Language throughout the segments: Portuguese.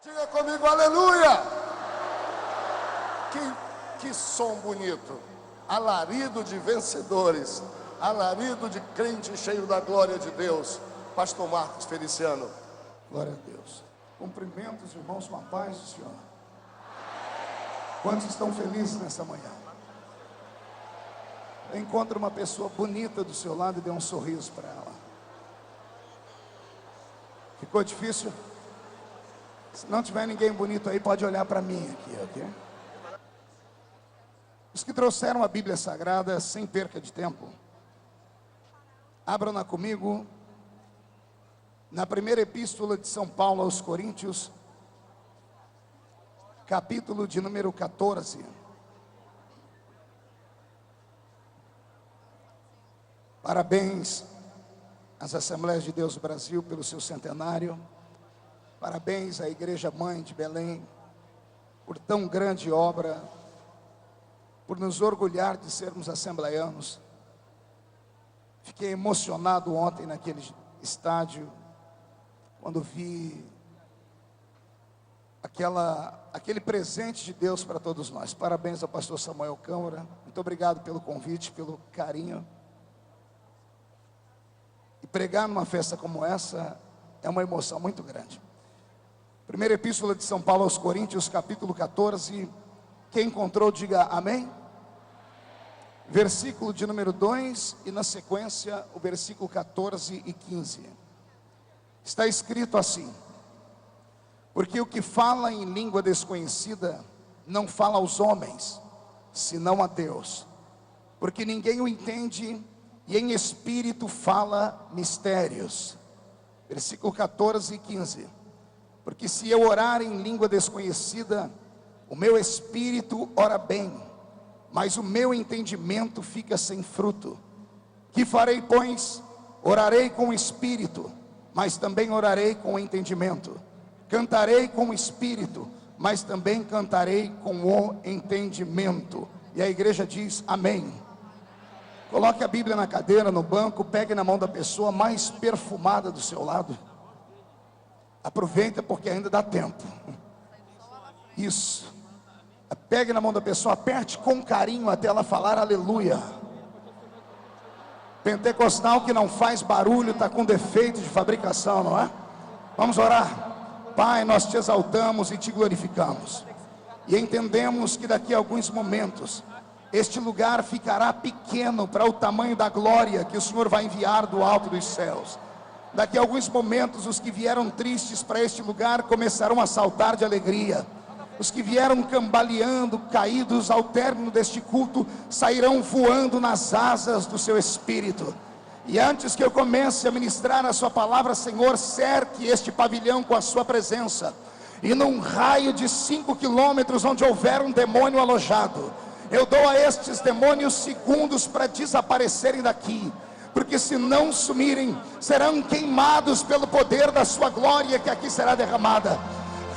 Diga comigo, aleluia! Que som bonito! Alarido de vencedores, alarido de crente cheio da glória de Deus. Pastor Marcos Feliciano. Glória a Deus. Cumprimento os irmãos com a paz do Senhor. Quantos estão felizes nessa manhã? Encontre uma pessoa bonita do seu lado e dê um sorriso para ela. Ficou difícil? Se não tiver ninguém bonito aí, pode olhar para mim aqui, ok? Os que trouxeram a Bíblia Sagrada, sem perca de tempo, abram-na comigo na primeira epístola de São Paulo aos Coríntios, capítulo de número 14. Parabéns às Assembleias de Deus do Brasil pelo seu centenário. Parabéns à Igreja Mãe de Belém por tão grande obra, por nos orgulhar de sermos assembleianos. Fiquei emocionado ontem naquele estádio, quando vi aquele presente de Deus para todos nós. Parabéns ao pastor Samuel Câmara. Muito obrigado pelo convite, pelo carinho. E pregar numa festa como essa é uma emoção muito grande. Primeira epístola de São Paulo aos Coríntios, capítulo 14. Quem encontrou, diga amém. Versículo de número 2 e na sequência o versículo 14 e 15. Está escrito assim: porque o que fala em língua desconhecida não fala aos homens, senão a Deus, porque ninguém o entende, e em espírito fala mistérios. Versículo 14 e 15. Porque se eu orar em língua desconhecida, o meu espírito ora bem, mas o meu entendimento fica sem fruto. Que farei, pois? Orarei com o espírito, mas também orarei com o entendimento. Cantarei com o espírito, mas também cantarei com o entendimento. E a igreja diz amém. Coloque a Bíblia na cadeira, no banco, pegue na mão da pessoa mais perfumada do seu lado. Aproveita porque ainda dá tempo. Isso. Pegue na mão da pessoa, aperte com carinho até ela falar aleluia. Pentecostal que não faz barulho está com defeito de fabricação, não é? Vamos orar. Pai, nós te exaltamos e te glorificamos. E entendemos que daqui a alguns momentos este lugar ficará pequeno para o tamanho da glória que o Senhor vai enviar do alto dos céus. Daqui a alguns momentos os que vieram tristes para este lugar começarão a saltar de alegria. Os que vieram cambaleando, caídos ao término deste culto, sairão voando nas asas do seu espírito. E antes que eu comece a ministrar a sua palavra, Senhor, cerque este pavilhão com a sua presença. E num raio de 5 quilômetros onde houver um demônio alojado, eu dou a estes demônios segundos para desaparecerem daqui. Porque se não sumirem, serão queimados pelo poder da sua glória que aqui será derramada.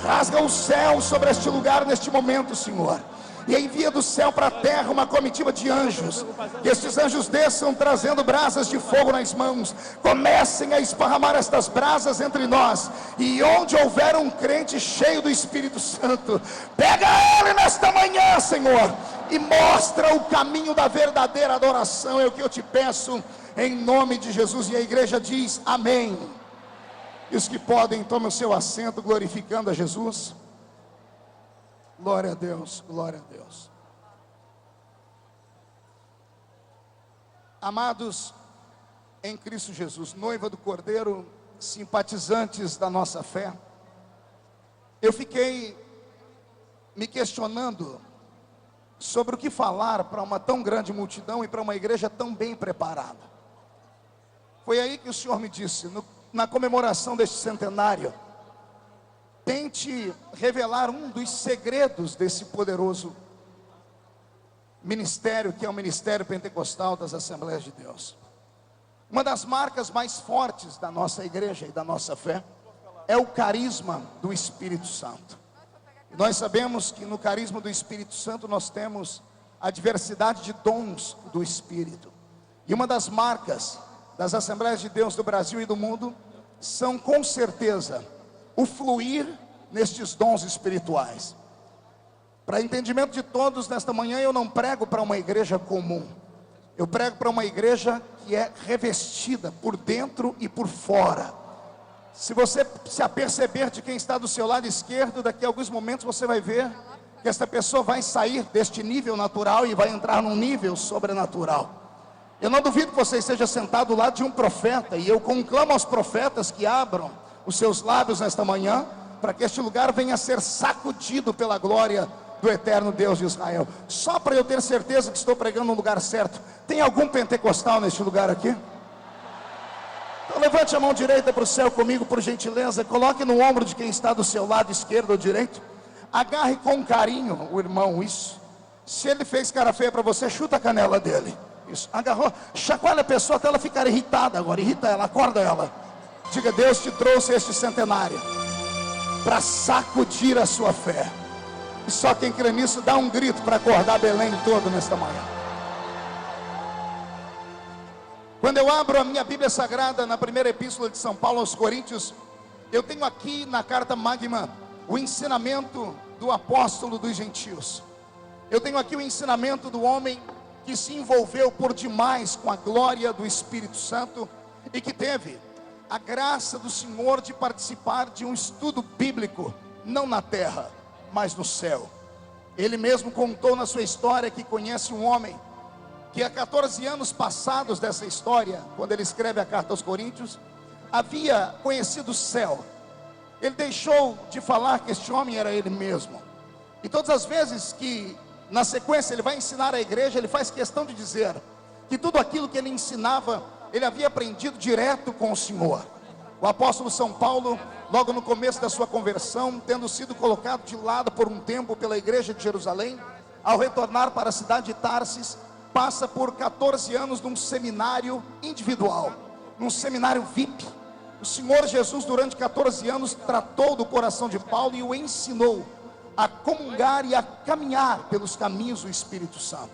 Rasga o céu sobre este lugar neste momento, Senhor, e envia do céu para a terra uma comitiva de anjos. Que estes anjos desçam trazendo brasas de fogo nas mãos, comecem a esparramar estas brasas entre nós. E onde houver um crente cheio do Espírito Santo, pega ele nesta manhã, Senhor, e mostra o caminho da verdadeira adoração. É o que eu te peço em nome de Jesus. E a igreja diz amém. E os que podem, tomem o seu assento glorificando a Jesus. Glória a Deus, glória a Deus. Amados em Cristo Jesus, noiva do Cordeiro, simpatizantes da nossa fé, eu fiquei me questionando sobre o que falar para uma tão grande multidão e para uma igreja tão bem preparada. Foi aí que o Senhor me disse, na comemoração deste centenário, tente revelar um dos segredos desse poderoso ministério, que é o ministério pentecostal das Assembleias de Deus. Uma das marcas mais fortes da nossa igreja e da nossa fé é o carisma do Espírito Santo. E nós sabemos que no carisma do Espírito Santo nós temos a diversidade de dons do Espírito. E uma das marcas das Assembleias de Deus do Brasil e do mundo são com certeza o fluir nestes dons espirituais. Para entendimento de todos, nesta manhã eu não prego para uma igreja comum. Eu prego para uma igreja que é revestida por dentro e por fora. Se você se aperceber de quem está do seu lado esquerdo, daqui a alguns momentos você vai ver que esta pessoa vai sair deste nível natural e vai entrar num nível sobrenatural. Eu não duvido que você esteja sentado do lado de um profeta, e eu conclamo aos profetas que abram os seus lábios nesta manhã, para que este lugar venha a ser sacudido pela glória do eterno Deus de Israel. Só para eu ter certeza que estou pregando no lugar certo, tem algum pentecostal neste lugar aqui? Então levante a mão direita para o céu comigo, por gentileza. Coloque no ombro de quem está do seu lado esquerdo ou direito. Agarre com carinho o irmão, isso. Se ele fez cara feia para você, chuta a canela dele. Isso, agarrou, chacoalha a pessoa até ela ficar irritada agora. Irrita ela, acorda ela. Diga: Deus te trouxe este centenário para sacudir a sua fé. E só quem crê nisso dá um grito para acordar Belém todo nesta manhã. Quando eu abro a minha Bíblia Sagrada na primeira epístola de São Paulo aos Coríntios, eu tenho aqui na carta magma o ensinamento do apóstolo dos gentios. Eu tenho aqui o ensinamento do homem que se envolveu por demais com a glória do Espírito Santo e que teve a graça do Senhor de participar de um estudo bíblico, não na terra, mas no céu. Ele mesmo contou na sua história que conhece um homem que há 14 anos passados dessa história, quando ele escreve a carta aos Coríntios, havia conhecido o céu. Ele deixou de falar que este homem era ele mesmo. E todas as vezes que na sequência ele vai ensinar a igreja, ele faz questão de dizer que tudo aquilo que ele ensinava, ele havia aprendido direto com o Senhor. O apóstolo São Paulo, logo no começo da sua conversão, tendo sido colocado de lado por um tempo pela igreja de Jerusalém, ao retornar para a cidade de Tarsis, passa por 14 anos num seminário individual, num seminário VIP. O Senhor Jesus, durante 14 anos, tratou do coração de Paulo e o ensinou a comungar e a caminhar pelos caminhos do Espírito Santo.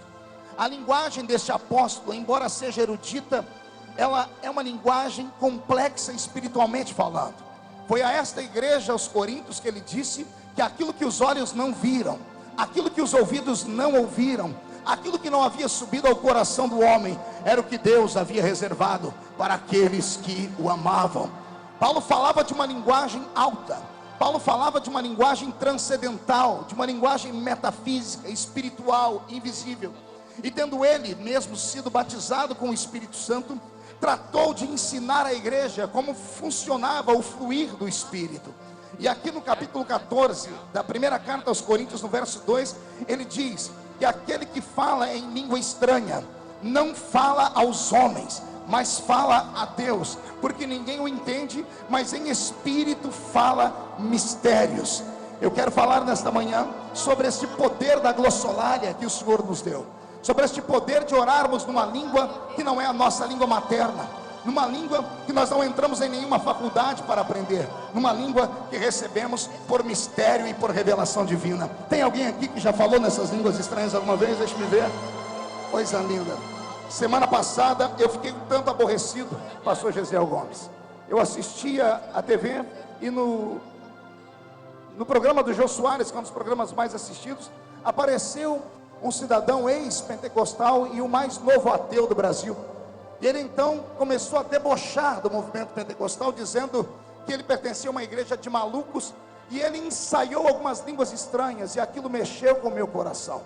A linguagem deste apóstolo, embora seja erudita, ela é uma linguagem complexa espiritualmente falando. Foi a esta igreja, aos Coríntios, que ele disse que aquilo que os olhos não viram, aquilo que os ouvidos não ouviram, aquilo que não havia subido ao coração do homem, era o que Deus havia reservado para aqueles que o amavam. Paulo falava de uma linguagem alta, Paulo falava de uma linguagem transcendental, de uma linguagem metafísica, espiritual, invisível. E tendo ele mesmo sido batizado com o Espírito Santo, tratou de ensinar à igreja como funcionava o fluir do Espírito. E aqui no capítulo 14 da primeira carta aos Coríntios, no verso 2, ele diz que aquele que fala em língua estranha não fala aos homens, mas fala a Deus, porque ninguém o entende, mas em espírito fala mistérios. Eu quero falar nesta manhã sobre este poder da glossolalia que o Senhor nos deu, sobre este poder de orarmos numa língua que não é a nossa língua materna, numa língua que nós não entramos em nenhuma faculdade para aprender, numa língua que recebemos por mistério e por revelação divina. Tem alguém aqui que já falou nessas línguas estranhas alguma vez? Deixa-me ver. Coisa linda. Semana passada eu fiquei um tanto aborrecido, pastor Gesiel Gomes. Eu assistia a TV e no programa do Jô Soares, que é um dos programas mais assistidos, apareceu um cidadão ex-pentecostal e o mais novo ateu do Brasil. E ele então começou a debochar do movimento pentecostal, dizendo que ele pertencia a uma igreja de malucos, e ele ensaiou algumas línguas estranhas, e aquilo mexeu com o meu coração.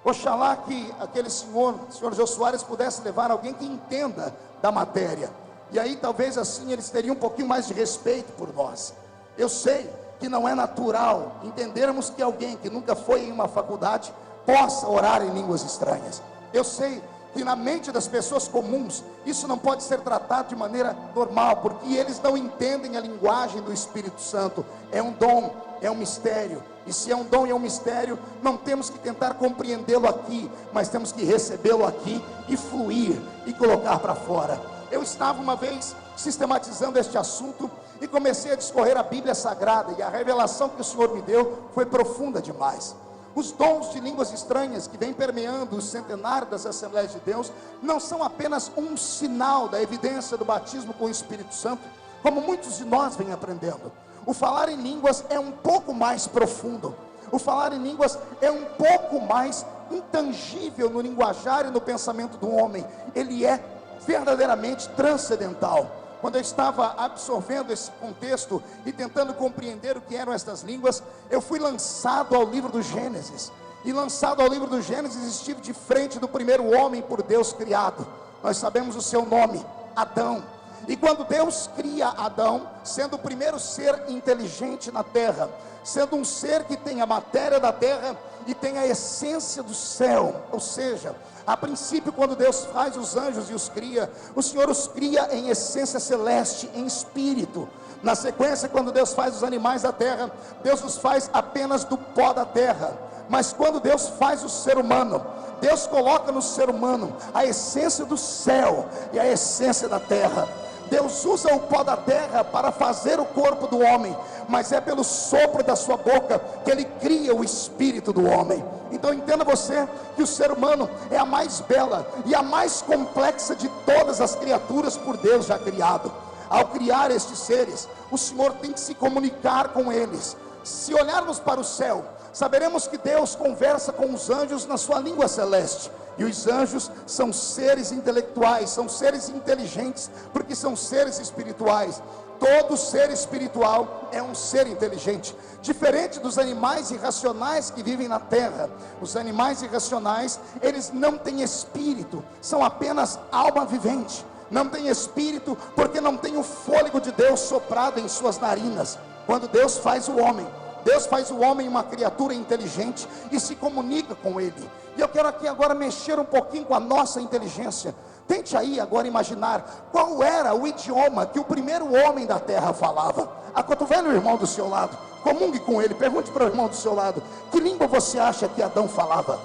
Oxalá que aquele senhor Jô Soares, pudesse levar alguém que entenda da matéria, e aí talvez assim eles teriam um pouquinho mais de respeito por nós. Eu sei que não é natural entendermos que alguém que nunca foi em uma faculdade possa orar em línguas estranhas. Eu sei que na mente das pessoas comuns isso não pode ser tratado de maneira normal, porque eles não entendem a linguagem do Espírito Santo. É um dom, é um mistério, e se é um dom e é um mistério, não temos que tentar compreendê-lo aqui, mas temos que recebê-lo aqui e fluir e colocar para fora. Eu estava uma vez sistematizando este assunto e comecei a discorrer a Bíblia Sagrada, e a revelação que o Senhor me deu foi profunda demais. Os dons de línguas estranhas que vêm permeando o centenário das Assembleias de Deus não são apenas um sinal da evidência do batismo com o Espírito Santo, como muitos de nós vêm aprendendo. O falar em línguas é um pouco mais profundo. O falar em línguas é um pouco mais intangível no linguajar e no pensamento do homem. Ele é verdadeiramente transcendental. Quando eu estava absorvendo esse contexto e tentando compreender o que eram estas línguas, eu fui lançado ao livro do Gênesis. E lançado ao livro do Gênesis, estive de frente do primeiro homem por Deus criado. Nós sabemos o seu nome, Adão. E quando Deus cria Adão, sendo o primeiro ser inteligente na terra, sendo um ser que tem a matéria da terra e tem a essência do céu, ou seja, a princípio, quando Deus faz os anjos e os cria, o Senhor os cria em essência celeste, em espírito. Na sequência, quando Deus faz os animais da terra, Deus os faz apenas do pó da terra. Mas quando Deus faz o ser humano, Deus coloca no ser humano a essência do céu e a essência da terra. Deus usa o pó da terra para fazer o corpo do homem, mas é pelo sopro da sua boca que ele cria o espírito do homem. Então entenda você que o ser humano é a mais bela e a mais complexa de todas as criaturas por Deus já criado. Ao criar estes seres, o Senhor tem que se comunicar com eles. Se olharmos para o céu, saberemos que Deus conversa com os anjos na sua língua celeste. E os anjos são seres intelectuais, são seres inteligentes, porque são seres espirituais. Todo ser espiritual é um ser inteligente, diferente dos animais irracionais que vivem na terra. Os animais irracionais, eles não têm espírito, são apenas alma vivente. Não tem espírito porque não tem o fôlego de Deus soprado em suas narinas. Quando Deus faz o homem, Deus faz o homem uma criatura inteligente e se comunica com ele. E eu quero aqui agora mexer um pouquinho com a nossa inteligência. Tente aí agora imaginar qual era o idioma que o primeiro homem da terra falava. Acotovele o irmão do seu lado, comungue com ele, pergunte para o irmão do seu lado: que língua você acha que Adão falava?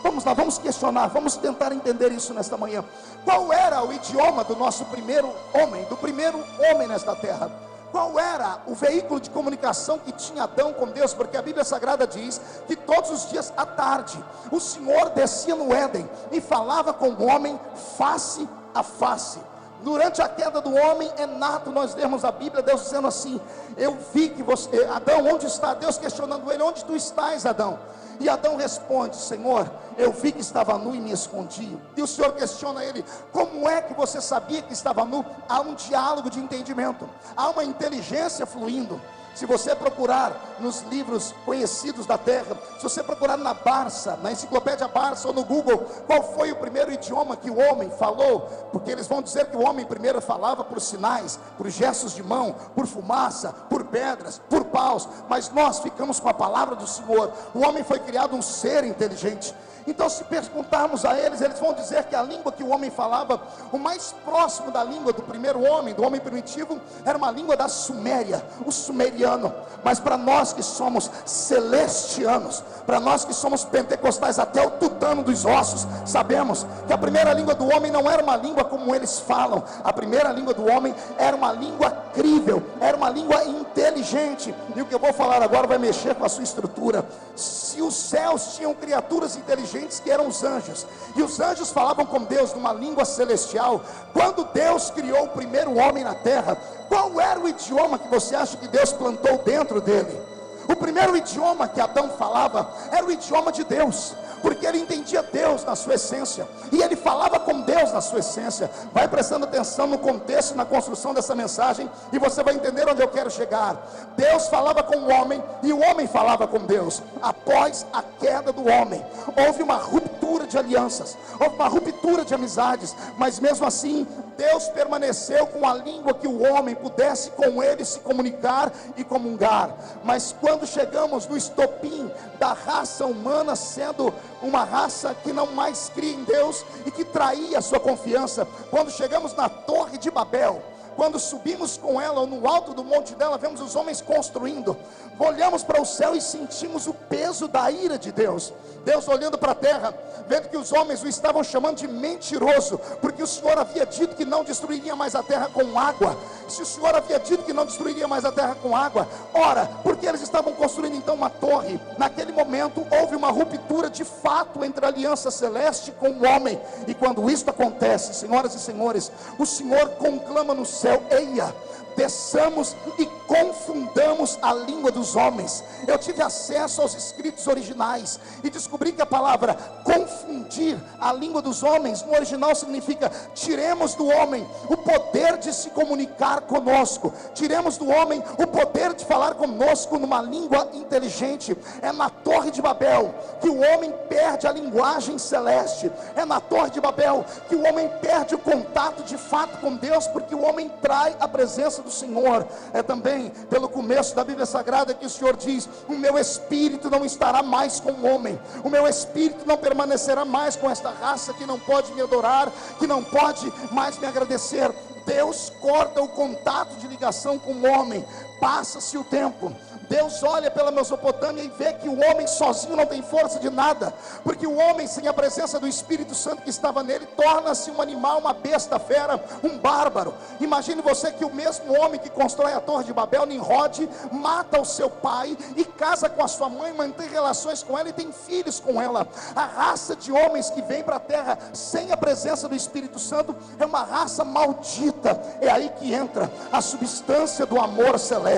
Vamos lá, vamos questionar, vamos tentar entender isso nesta manhã. Qual era o idioma do nosso primeiro homem, do primeiro homem nesta terra? Qual era o veículo de comunicação que tinha Adão com Deus? Porque a Bíblia Sagrada diz que todos os dias à tarde o Senhor descia no Éden e falava com o homem face a face. Durante a queda do homem é nato nós lermos a Bíblia, Deus dizendo assim: eu vi que você, Adão, onde está? Deus questionando ele: onde tu estás, Adão? E Adão responde: Senhor, eu vi que estava nu e me escondi. E o Senhor questiona ele: como é que você sabia que estava nu? Há um diálogo de entendimento, há uma inteligência fluindo. Se você procurar nos livros conhecidos da terra, se você procurar na Barça, na enciclopédia Barça ou no Google, qual foi o primeiro idioma que o homem falou? Porque eles vão dizer que o homem primeiro falava por sinais, por gestos de mão, por fumaça, por pedras, por paus. Mas nós ficamos com a palavra do Senhor. O homem foi criado um ser inteligente. Então, se perguntarmos a eles, eles vão dizer que a língua que o homem falava, o mais próximo da língua do primeiro homem, do homem primitivo, era uma língua da Suméria, o sumeriano. Mas para nós que somos celestianos, para nós que somos pentecostais até o tutano dos ossos, sabemos que a primeira língua do homem não era uma língua como eles falam. A primeira língua do homem era uma língua crível, era uma língua inteligente. E o que eu vou falar agora vai mexer com a sua estrutura. Se os céus tinham criaturas inteligentes que eram os anjos, e os anjos falavam com Deus numa língua celestial, quando Deus criou o primeiro homem na terra, qual era o idioma que você acha que Deus plantou dentro dele? O primeiro idioma que Adão falava era o idioma de Deus, porque ele entendia Deus na sua essência, e ele falava com Deus na sua essência. Vai prestando atenção no contexto, na construção dessa mensagem, e você vai entender onde eu quero chegar. Deus falava com o homem, e o homem falava com Deus. Após a queda do homem, houve uma ruptura de alianças, houve uma ruptura de amizades, mas mesmo assim, Deus permaneceu com a língua que o homem pudesse com ele se comunicar e comungar. Mas quando chegamos no estopim da raça humana sendo uma raça que não mais cria em Deus e que traía a sua confiança, quando chegamos na Torre de Babel, quando subimos com ela, ou no alto do monte dela, vemos os homens construindo, olhamos para o céu e sentimos o peso da ira de Deus. Deus olhando para a terra, vendo que os homens o estavam chamando de mentiroso, porque o Senhor havia dito que não destruiria mais a terra com água. Se o Senhor havia dito que não destruiria mais a terra com água, ora, porque eles estavam construindo então uma torre? Naquele momento houve uma ruptura de fato entre a aliança celeste com o homem. E quando isto acontece, senhoras e senhores, o Senhor conclama no céu: eia, desçamos e confundamos a língua dos homens. Eu tive acesso aos escritos originais e descobri que a palavra confundir a língua dos homens no original significa: tiremos do homem o poder de se comunicar conosco, tiremos do homem o poder de falar conosco numa língua inteligente. É na Torre de Babel que o homem perde a linguagem celeste, é na Torre de Babel que o homem perde o contato de fato com Deus, porque o homem trai a presença do Senhor. É também pelo começo da Bíblia Sagrada que o Senhor diz: o meu espírito não estará mais com o homem, o meu espírito não permanecerá mais com esta raça que não pode me adorar, que não pode mais me agradecer. Deus corta o contato de ligação com o homem. Passa-se o tempo, Deus olha pela Mesopotâmia e vê que o homem sozinho não tem força de nada, porque o homem sem a presença do Espírito Santo que estava nele torna-se um animal, uma besta fera, um bárbaro. Imagine você que o mesmo homem que constrói a Torre de Babel, Nimrod, mata o seu pai e casa com a sua mãe, mantém relações com ela e tem filhos com ela. A raça de homens que vem para a terra sem a presença do Espírito Santo é uma raça maldita. É aí que entra a substância do amor celeste.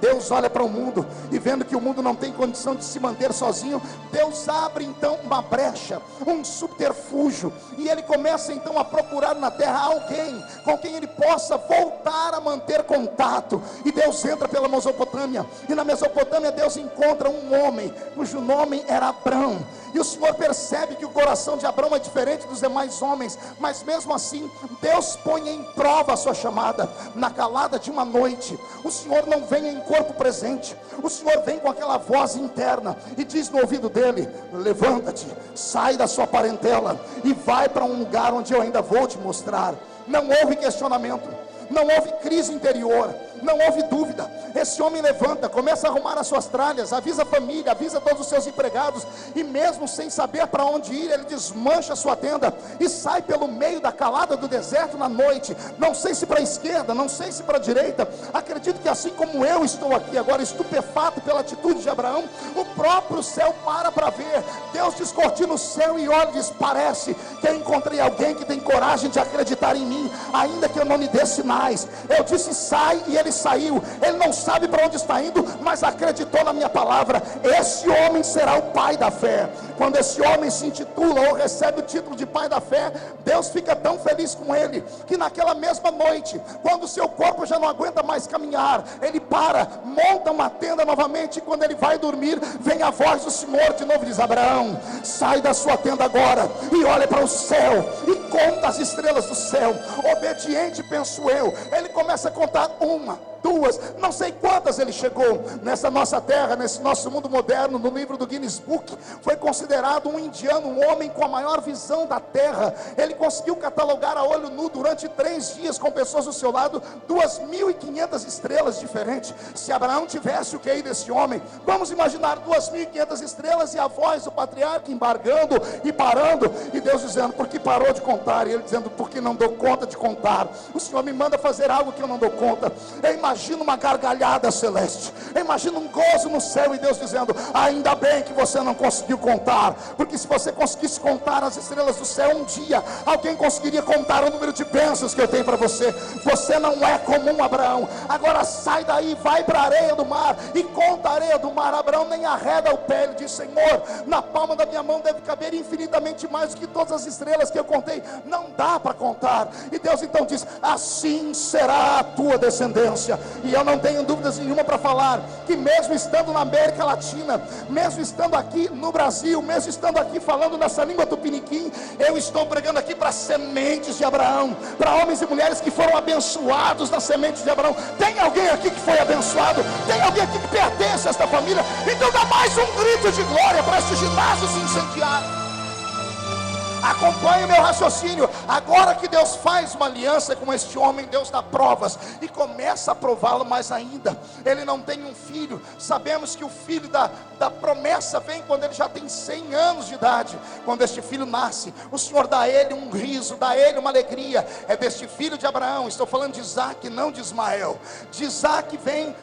Deus olha para o mundo e, vendo que o mundo não tem condição de se manter sozinho, Deus abre então uma brecha, um subterfúgio, e ele começa então a procurar na terra alguém com quem ele possa voltar a manter contato. E Deus entra pela Mesopotâmia, e na Mesopotâmia Deus encontra um homem cujo nome era Abrão. E o Senhor percebe que o coração de Abrão é diferente dos demais homens, mas mesmo assim Deus põe em prova a sua chamada. Na calada de uma noite, o Senhor não vem em corpo presente, o Senhor vem com aquela voz interna e diz no ouvido dele: levanta-te, sai da sua parentela e vai para um lugar onde eu ainda vou te mostrar. Não houve questionamento, não houve crise interior, não houve dúvida. Esse homem levanta, começa a arrumar as suas tralhas, avisa a família, avisa todos os seus empregados, e mesmo sem saber para onde ir, ele desmancha a sua tenda e sai pelo meio da calada do deserto na noite. Não sei se para a esquerda, não sei se para a direita. Acredito que assim como eu estou aqui agora estupefato pela atitude de Abraão, o próprio céu para ver. Deus descortina o céu e olha e diz: parece que eu encontrei alguém que tem coragem de acreditar em mim, ainda que eu não lhe dê sinais. Eu disse sai e ele saiu. Ele não sabe para onde está indo, mas acreditou na minha palavra. Esse homem será o pai da fé. Quando esse homem se intitula ou recebe o título de pai da fé, Deus fica tão feliz com ele, que naquela mesma noite, quando o seu corpo já não aguenta mais caminhar, ele para, monta uma tenda novamente, e quando ele vai dormir, vem a voz do Senhor de novo, diz: Abraão, sai da sua tenda agora e olha para o céu e conta as estrelas do céu. Obediente, penso eu, ele começa a contar uma, duas, não sei quantas ele chegou. Nessa nossa terra, nesse nosso mundo moderno, no livro do Guinness Book, foi considerado um indiano, um homem com a maior visão da terra. Ele conseguiu catalogar a olho nu durante 3 dias, com pessoas do seu lado, 2.500 estrelas diferentes. Se Abraão tivesse o QI desse homem, vamos imaginar 2.500 estrelas e a voz do patriarca embargando e parando, e Deus dizendo: por que parou de contar? E ele dizendo: porque não dou conta de contar. O Senhor me manda fazer algo que eu não dou conta. Eu imagino uma gargalhada celeste, eu imagino um gozo no céu, e Deus dizendo: ainda bem que você não conseguiu contar, porque se você conseguisse contar as estrelas do céu, um dia alguém conseguiria contar o número de bênçãos que eu tenho para você. Você não é comum, Abraão. Agora sai daí, vai para a areia do mar e conta a areia do mar. Abraão nem arreda o pé, ele diz: Senhor, na palma da minha mão deve caber infinitamente mais do que todas as estrelas que eu contei, não dá para contar. E Deus então diz: assim será a tua descendência. E eu não tenho dúvidas nenhuma para falar que mesmo estando na América Latina, mesmo estando aqui no Brasil, mesmo estando aqui falando nessa língua tupiniquim, eu estou pregando aqui para sementes de Abraão, para homens e mulheres que foram abençoados nas sementes de Abraão. Tem alguém aqui que foi abençoado? Tem alguém aqui que pertence a esta família? Então dá mais um grito de glória para este ginásio se incendiar. Acompanhe o meu raciocínio. Agora que Deus faz uma aliança com este homem, Deus dá provas e começa a prová-lo mais ainda. Ele não tem um filho. Sabemos que o filho da promessa vem quando ele já tem 100 anos de idade. Quando este filho nasce, o Senhor dá a ele um riso, dá a ele uma alegria. É deste filho de Abraão, estou falando de Isaac, não de Ismael. De Isaac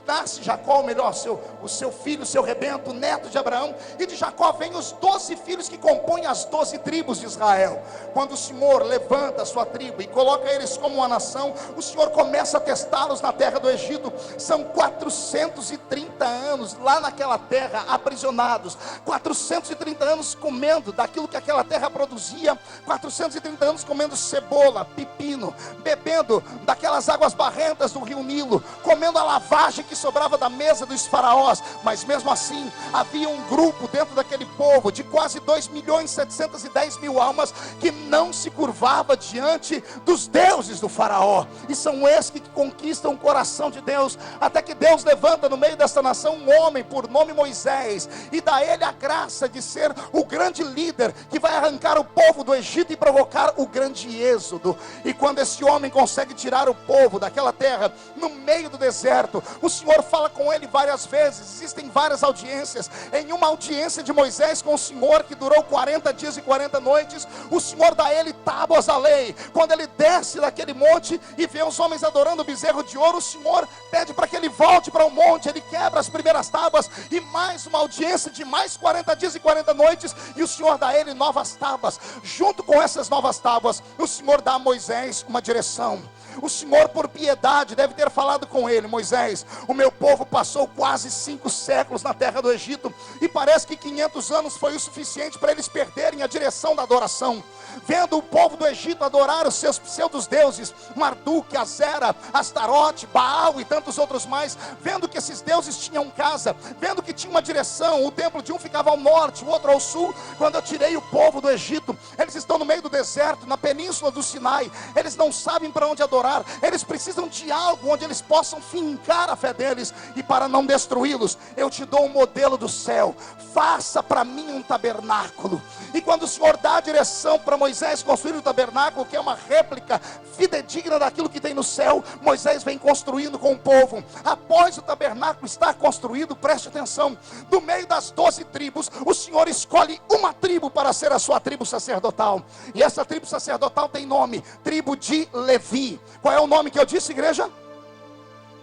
nasce Jacó, ou melhor, o seu filho, o seu rebento, o neto de Abraão. E de Jacó vem os 12 filhos que compõem as 12 tribos de Israel. Israel. Quando o Senhor levanta a sua tribo e coloca eles como uma nação, o Senhor começa a testá-los na terra do Egito. São 430 anos lá naquela terra, aprisionados, 430 anos comendo daquilo que aquela terra produzia, 430 anos comendo cebola, pepino, bebendo daquelas águas barrentas do rio Nilo, comendo a lavagem que sobrava da mesa dos faraós. Mas mesmo assim, havia um grupo dentro daquele povo de quase 2.710.000 almas que não se curvava diante dos deuses do faraó. E são esses que conquistam o coração de Deus, até que Deus levanta no meio desta nação um homem por nome Moisés, e dá a ele a graça de ser o grande líder que vai arrancar o povo do Egito e provocar o grande êxodo. E quando esse homem consegue tirar o povo daquela terra, no meio do deserto, o Senhor fala com ele várias vezes. Existem várias audiências. Em uma audiência de Moisés com o Senhor, que durou 40 dias e 40 noites, o Senhor dá a ele tábuas da lei. Quando ele desce daquele monte e vê os homens adorando o bezerro de ouro, o Senhor pede para que ele volte para o monte. Ele quebra as primeiras tábuas, e mais uma audiência de mais 40 dias e 40 noites, e o Senhor dá a ele novas tábuas. Junto com essas novas tábuas, o Senhor dá a Moisés uma direção. O Senhor, por piedade, deve ter falado com ele: Moisés, o meu povo passou quase 5 séculos na terra do Egito, e parece que 500 anos foi o suficiente para eles perderem a direção da adoração. Vendo o povo do Egito adorar os seus pseudos deuses, Marduk, Azera, Astarote, Baal e tantos outros mais, vendo que esses deuses tinham casa, vendo que tinha uma direção, o templo de um ficava ao norte, o outro ao sul. Quando eu tirei o povo do Egito, eles estão no meio do deserto, na península do Sinai, eles não sabem para onde adorar, eles precisam de algo onde eles possam fincar a fé deles. E para não destruí-los, eu te dou um modelo do céu: faça para mim um tabernáculo. E quando o Senhor dá a direção para Moisés construir o tabernáculo, que é uma réplica fidedigna daquilo que tem no céu, Moisés vem construindo com o povo. Após o tabernáculo estar construído, preste atenção, do meio das 12 tribos, o Senhor escolhe uma tribo para ser a sua tribo sacerdotal. E essa tribo sacerdotal tem nome: tribo de Levi. Qual é o nome que eu disse, igreja?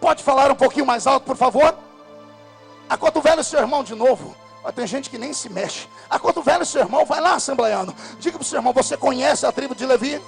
Pode falar um pouquinho mais alto, por favor? Acotovela o seu irmão de novo. Tem gente que nem se mexe. Acotovela o seu irmão, vai lá, assembleiano. Diga para o seu irmão: você conhece a tribo de Levi?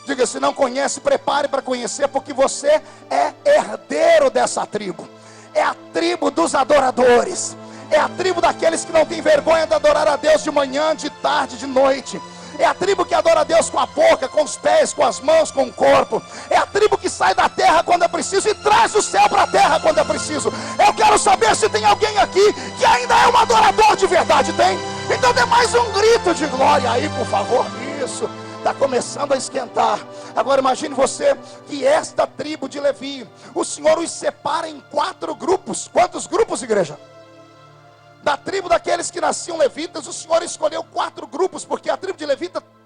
Diga: se não conhece, prepare para conhecer, porque você é herdeiro dessa tribo. É a tribo dos adoradores. É a tribo daqueles que não tem vergonha de adorar a Deus de manhã, de tarde, de noite. É a tribo que adora a Deus com a boca, com os pés, com as mãos, com o corpo. É a tribo que sai da terra quando é preciso e traz o céu para a terra quando é preciso. Eu quero saber se tem alguém aqui que ainda é um adorador de verdade. Tem? Então dê mais um grito de glória aí, por favor. Isso, está começando a esquentar. Agora imagine você que esta tribo de Levi, o Senhor os separa em 4 grupos. Quantos grupos, igreja? Da tribo daqueles que nasciam levitas, o Senhor escolheu 4 grupos, porque a tribo de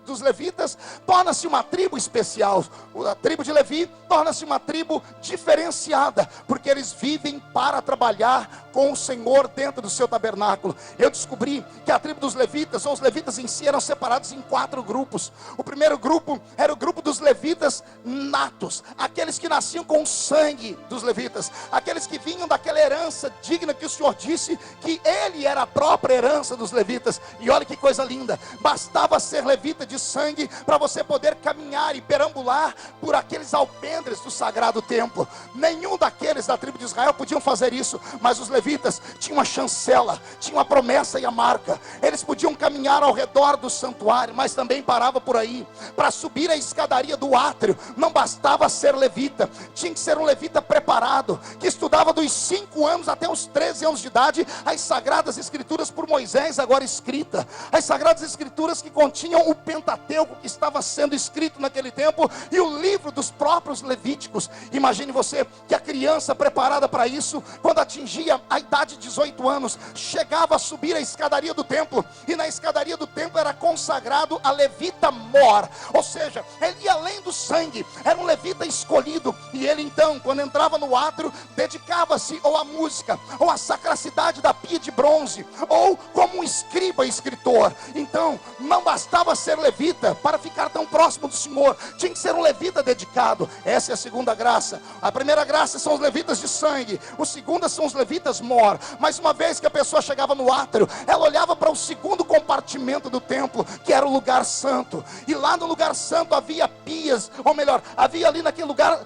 dos levitas torna-se uma tribo especial. A tribo de Levi torna-se uma tribo diferenciada, porque eles vivem para trabalhar com o Senhor dentro do seu tabernáculo. Eu descobri que a tribo dos levitas, ou os levitas em si, eram separados em 4 grupos. O primeiro grupo era o grupo dos levitas natos, aqueles que nasciam com o sangue dos levitas, aqueles que vinham daquela herança digna que o Senhor disse que ele era a própria herança dos levitas. E olha que coisa linda, bastava ser levita de sangue para você poder caminhar e perambular por aqueles alpendres do sagrado templo. Nenhum daqueles da tribo de Israel podiam fazer isso, mas os levitas tinham a chancela, tinham a promessa e a marca. Eles podiam caminhar ao redor do santuário, mas também parava por aí. Para subir a escadaria do átrio, não bastava ser levita, tinha que ser um levita preparado, que estudava dos 5 anos até os 13 anos de idade as sagradas escrituras por Moisés, agora escrita, as sagradas escrituras que continham o Pentateuco que estava sendo escrito naquele tempo, e o livro dos próprios Levíticos. Imagine você que a criança preparada para isso, quando atingia a idade de 18 anos, chegava a subir a escadaria do templo, e na escadaria do templo era consagrado a levita mor, ou seja, ele ia além do sangue, era um levita escolhido, e ele então, quando entrava no átrio, dedicava-se ou à música, ou à sacracidade da pia de bronze, ou como como um escriba e escritor. Então não bastava ser levita para ficar tão próximo do Senhor, tinha que ser um levita dedicado. Essa é a segunda graça. A primeira graça são os levitas de sangue, o segundo são os levitas mor. Mas uma vez que a pessoa chegava no átrio, ela olhava para o segundo compartimento do templo, que era o lugar santo, e lá no lugar santo havia pias, ou melhor, havia ali naquele lugar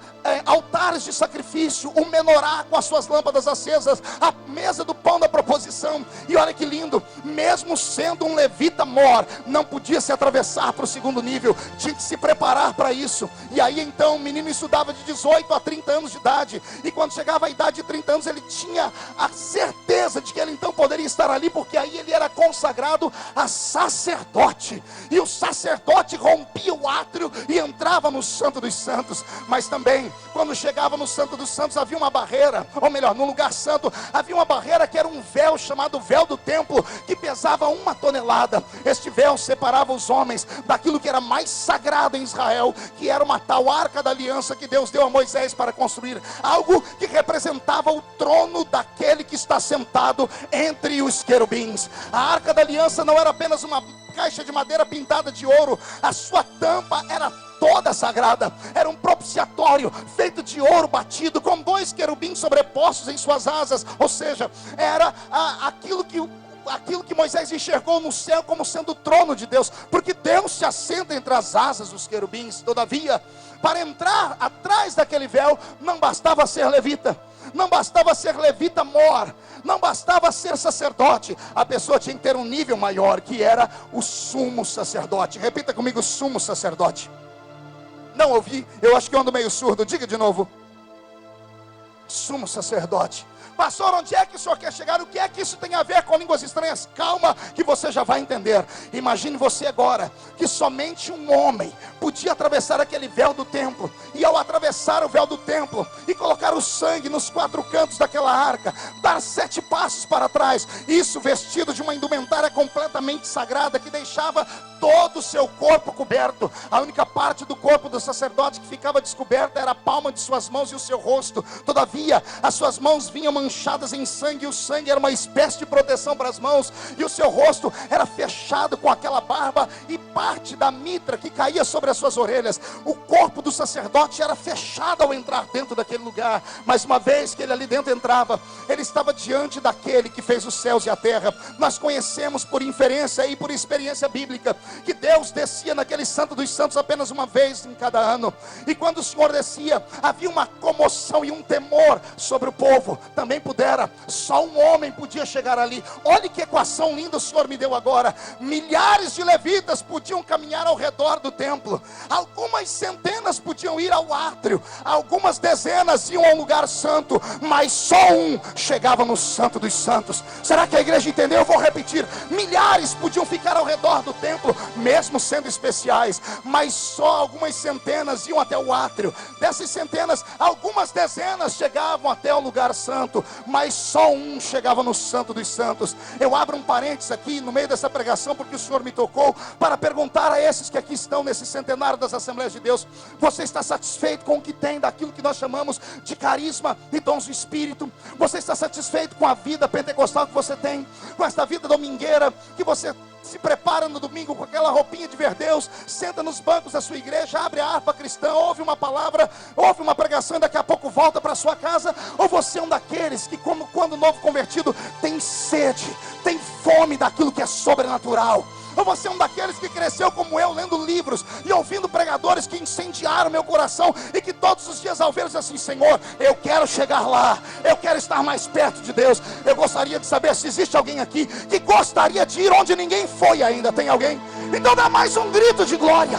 altares de sacrifício, o menorá com as suas lâmpadas acesas, a mesa do pão da proposição. E olha que lindo, mesmo sendo um levita mor, não podia se atravessar para o segundo nível, tinha que se preparar para isso. E aí então o menino estudava de 18 a 30 anos de idade, e quando chegava a idade de 30 anos ele tinha a certeza de que ele então poderia estar ali, porque aí ele era consagrado a sacerdote, e o sacerdote rompia o átrio e entrava no Santo dos Santos. Mas também quando chegava no Santo dos Santos havia uma barreira, ou melhor, no lugar santo havia uma barreira que era um véu chamado véu do templo, que pesava 1 tonelada. Este véu separava os homens daquilo que era mais sagrado em Israel, que era uma tal arca da aliança que Deus deu a Moisés para construir, algo que representava o trono daquele que está sentado entre os querubins. A arca da aliança não era apenas uma caixa de madeira pintada de ouro, a sua tampa era toda sagrada, era um propiciatório feito de ouro batido, com 2 querubins sobrepostos em suas asas. Ou seja, era aquilo que Moisés enxergou no céu como sendo o trono de Deus, porque Deus se assenta entre as asas dos querubins. Todavia, para entrar atrás daquele véu, não bastava ser levita, não bastava ser levita mor, não bastava ser sacerdote, a pessoa tinha que ter um nível maior, que era o sumo sacerdote. Repita comigo: sumo sacerdote. Não ouvi, eu acho que eu ando meio surdo, diga de novo. Sumo sacerdote. Pastor, onde é que o senhor quer chegar? O que é que isso tem a ver com línguas estranhas? Calma, que você já vai entender. Imagine você agora que somente um homem podia atravessar aquele véu do templo, e ao atravessar o véu do templo e colocar o sangue nos 4 cantos daquela arca, dar 7 passos para trás, isso vestido de uma indumentária completamente sagrada, que deixava todo o seu corpo coberto. A única parte do corpo do sacerdote que ficava descoberta era a palma de suas mãos e o seu rosto. Todavia, as suas mãos vinham manchadas em sangue, e o sangue era uma espécie de proteção para as mãos, e o seu rosto era fechado com aquela barba e parte da mitra que caía sobre as suas orelhas. O corpo do sacerdote era fechado ao entrar dentro daquele lugar, mas uma vez que ele ali dentro entrava, ele estava diante daquele que fez os céus e a terra. Nós conhecemos por inferência e por experiência bíblica que Deus descia naquele Santo dos Santos apenas uma vez em cada ano, e quando o Senhor descia, havia uma comoção e um temor sobre o povo. Também só um homem podia chegar ali. Olha que equação linda o Senhor me deu agora. Milhares de levitas podiam caminhar ao redor do templo, algumas centenas podiam ir ao átrio, algumas dezenas iam ao lugar santo, mas só um chegava no Santo dos Santos. Será que a igreja entendeu? Eu vou repetir: milhares podiam ficar ao redor do templo, mesmo sendo especiais, mas só algumas centenas iam até o átrio. Dessas centenas, algumas dezenas chegavam até o lugar santo, mas só um chegava no Santo dos Santos. Eu abro um parênteses aqui no meio dessa pregação, porque o Senhor me tocou para perguntar a esses que aqui estão nesse centenário das Assembleias de Deus: você está satisfeito com o que tem daquilo que nós chamamos de carisma e dons do Espírito? Você está satisfeito com a vida pentecostal que você tem, com esta vida domingueira que você se prepara no domingo com aquela roupinha de ver Deus, senta nos bancos da sua igreja, abre a harpa cristã, ouve uma palavra, ouve uma pregação e daqui a pouco volta para sua casa? Ou você é um daqueles que, como quando novo convertido, tem sede, tem fome daquilo que é sobrenatural? Ou você é um daqueles que cresceu como eu, lendo livros e ouvindo pregadores que incendiaram meu coração, e que todos os dias ao ver diz assim: Senhor, eu quero chegar lá, eu quero estar mais perto de Deus? Eu gostaria de saber se existe alguém aqui que gostaria de ir onde ninguém foi ainda. Tem alguém? Então dá mais um grito de glória.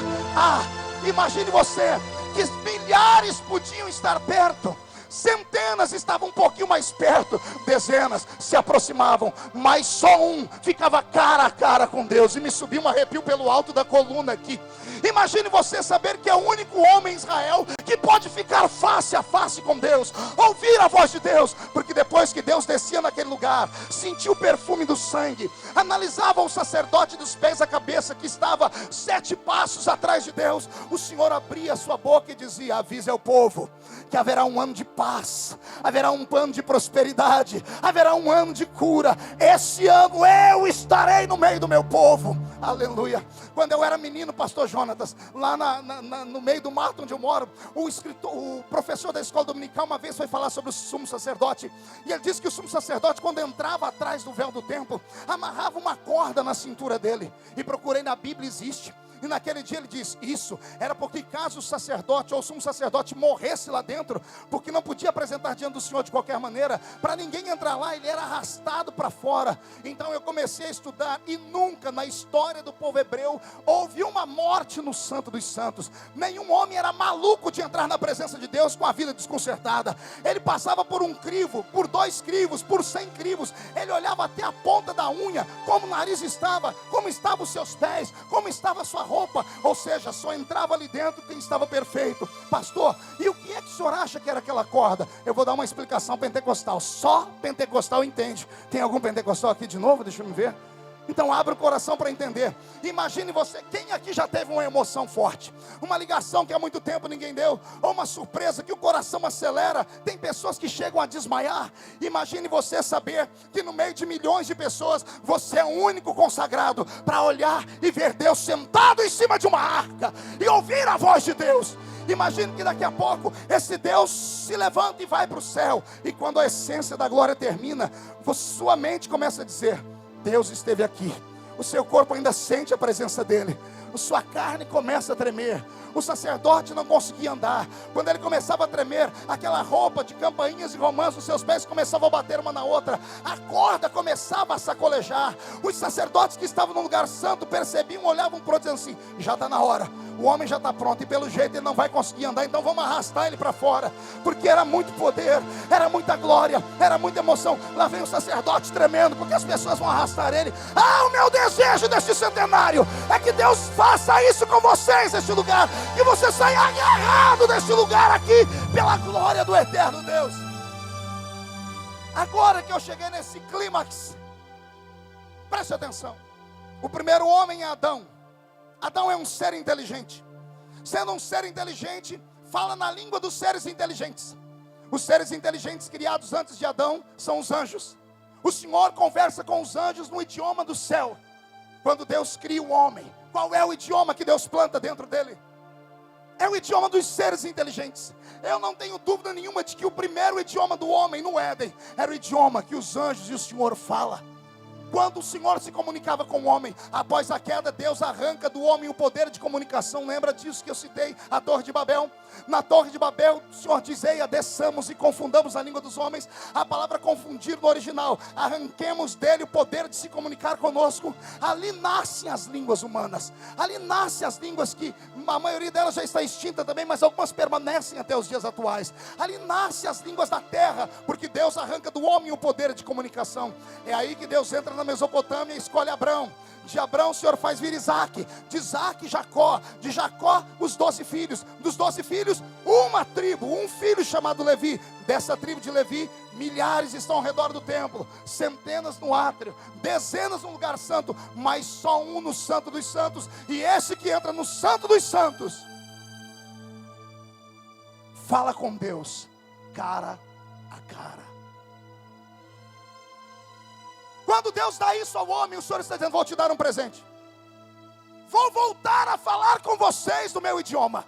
Imagine você que milhares podiam estar perto, centenas estavam um pouquinho mais perto, dezenas se aproximavam, mas só um ficava cara a cara com Deus. E me subiu um arrepio pelo alto da coluna aqui. Imagine você saber que é o único homem em Israel que pode ficar face a face com Deus, ouvir a voz de Deus, porque depois que Deus descia naquele lugar, sentiu o perfume do sangue, analisava o sacerdote dos pés à cabeça, que estava 7 passos atrás de Deus, o Senhor abria a sua boca e dizia: avise ao povo que haverá um ano de paz, haverá um ano de prosperidade, haverá um ano de cura. Esse ano eu estarei no meio do meu povo. Aleluia. Quando eu era menino, pastor Jonatas, lá no meio do mato onde eu moro, o professor da escola dominical uma vez foi falar sobre o sumo sacerdote, e ele disse que o sumo sacerdote, quando entrava atrás do véu do templo, amarrava uma corda na cintura dele. E procurei na Bíblia, existe. E naquele dia ele diz: isso era porque caso o sacerdote ou o sumo sacerdote morresse lá dentro, porque não podia apresentar diante do Senhor de qualquer maneira, para ninguém entrar lá, ele era arrastado para fora. Então eu comecei a estudar, e nunca na história do povo hebreu houve uma morte no Santo dos Santos. Nenhum homem era maluco de entrar na presença de Deus com a vida desconcertada. Ele passava por um crivo, por 2 crivos, por 100 crivos. Ele olhava até a ponta da unha, como o nariz estava, como estavam os seus pés, como estava a sua roupa. Ou seja, só entrava ali dentro quem estava perfeito. Pastor, e o que é que o senhor acha que era aquela corda? Eu vou dar uma explicação pentecostal. Só pentecostal entende. Tem algum pentecostal aqui de novo? Deixa eu me ver. Então abre o coração para entender. Imagine você, quem aqui já teve uma emoção forte, uma ligação que há muito tempo ninguém deu, ou uma surpresa que o coração acelera. Tem pessoas que chegam a desmaiar. Imagine você saber que no meio de milhões de pessoas, você é o único consagrado para olhar e ver Deus sentado em cima de uma arca e ouvir a voz de Deus. Imagine que daqui a pouco esse Deus se levanta e vai para o céu, e quando a essência da glória termina, sua mente começa a dizer: Deus esteve aqui. O seu corpo ainda sente a presença dele. Sua carne começa a tremer. O sacerdote não conseguia andar. Quando ele começava a tremer, aquela roupa de campainhas e romãs, os seus pés começavam a bater uma na outra. A corda começava a sacolejar. Os sacerdotes que estavam no lugar santo percebiam, olhavam para o outro dizendo assim: já está na hora, o homem já está pronto, e pelo jeito ele não vai conseguir andar, então vamos arrastar ele para fora. Porque era muito poder, era muita glória, era muita emoção. Lá vem o sacerdote tremendo, porque as pessoas vão arrastar ele. O meu desejo deste centenário é que Deus faça isso com vocês neste lugar, que você saia agarrado deste lugar aqui, pela glória do eterno Deus. Agora que eu cheguei nesse clímax, preste atenção. O primeiro homem é Adão. Adão é um ser inteligente. Sendo um ser inteligente, fala na língua dos seres inteligentes. Os seres inteligentes criados antes de Adão são os anjos. O Senhor conversa com os anjos no idioma do céu. Quando Deus cria o homem, qual é o idioma que Deus planta dentro dele? É o idioma dos seres inteligentes. Eu não tenho dúvida nenhuma de que o primeiro idioma do homem no Éden era o idioma que os anjos e o Senhor falam. Quando o Senhor se comunicava com o homem, após a queda, Deus arranca do homem o poder de comunicação. Lembra disso que eu citei, a Torre de Babel? Na Torre de Babel, o Senhor diz: eia, desçamos e confundamos a língua dos homens. A palavra confundir no original, arranquemos dele o poder de se comunicar conosco. Ali nascem as línguas humanas. Ali nascem as línguas que a maioria delas já está extinta também, mas algumas permanecem até os dias atuais. Ali nascem as línguas da terra, porque Deus arranca do homem o poder de comunicação. É aí que Deus entra na Mesopotâmia e escolhe Abrão. De Abrão o Senhor faz vir Isaac, de Isaac Jacó, de Jacó os 12 filhos, dos 12 filhos uma tribo, um filho chamado Levi. Dessa tribo de Levi, milhares estão ao redor do templo, centenas no átrio, dezenas no lugar santo, mas só um no Santo dos Santos. E esse que entra no Santo dos Santos fala com Deus cara a cara. Quando Deus dá isso ao homem, o Senhor está dizendo: vou te dar um presente. Vou voltar a falar com vocês no meu idioma.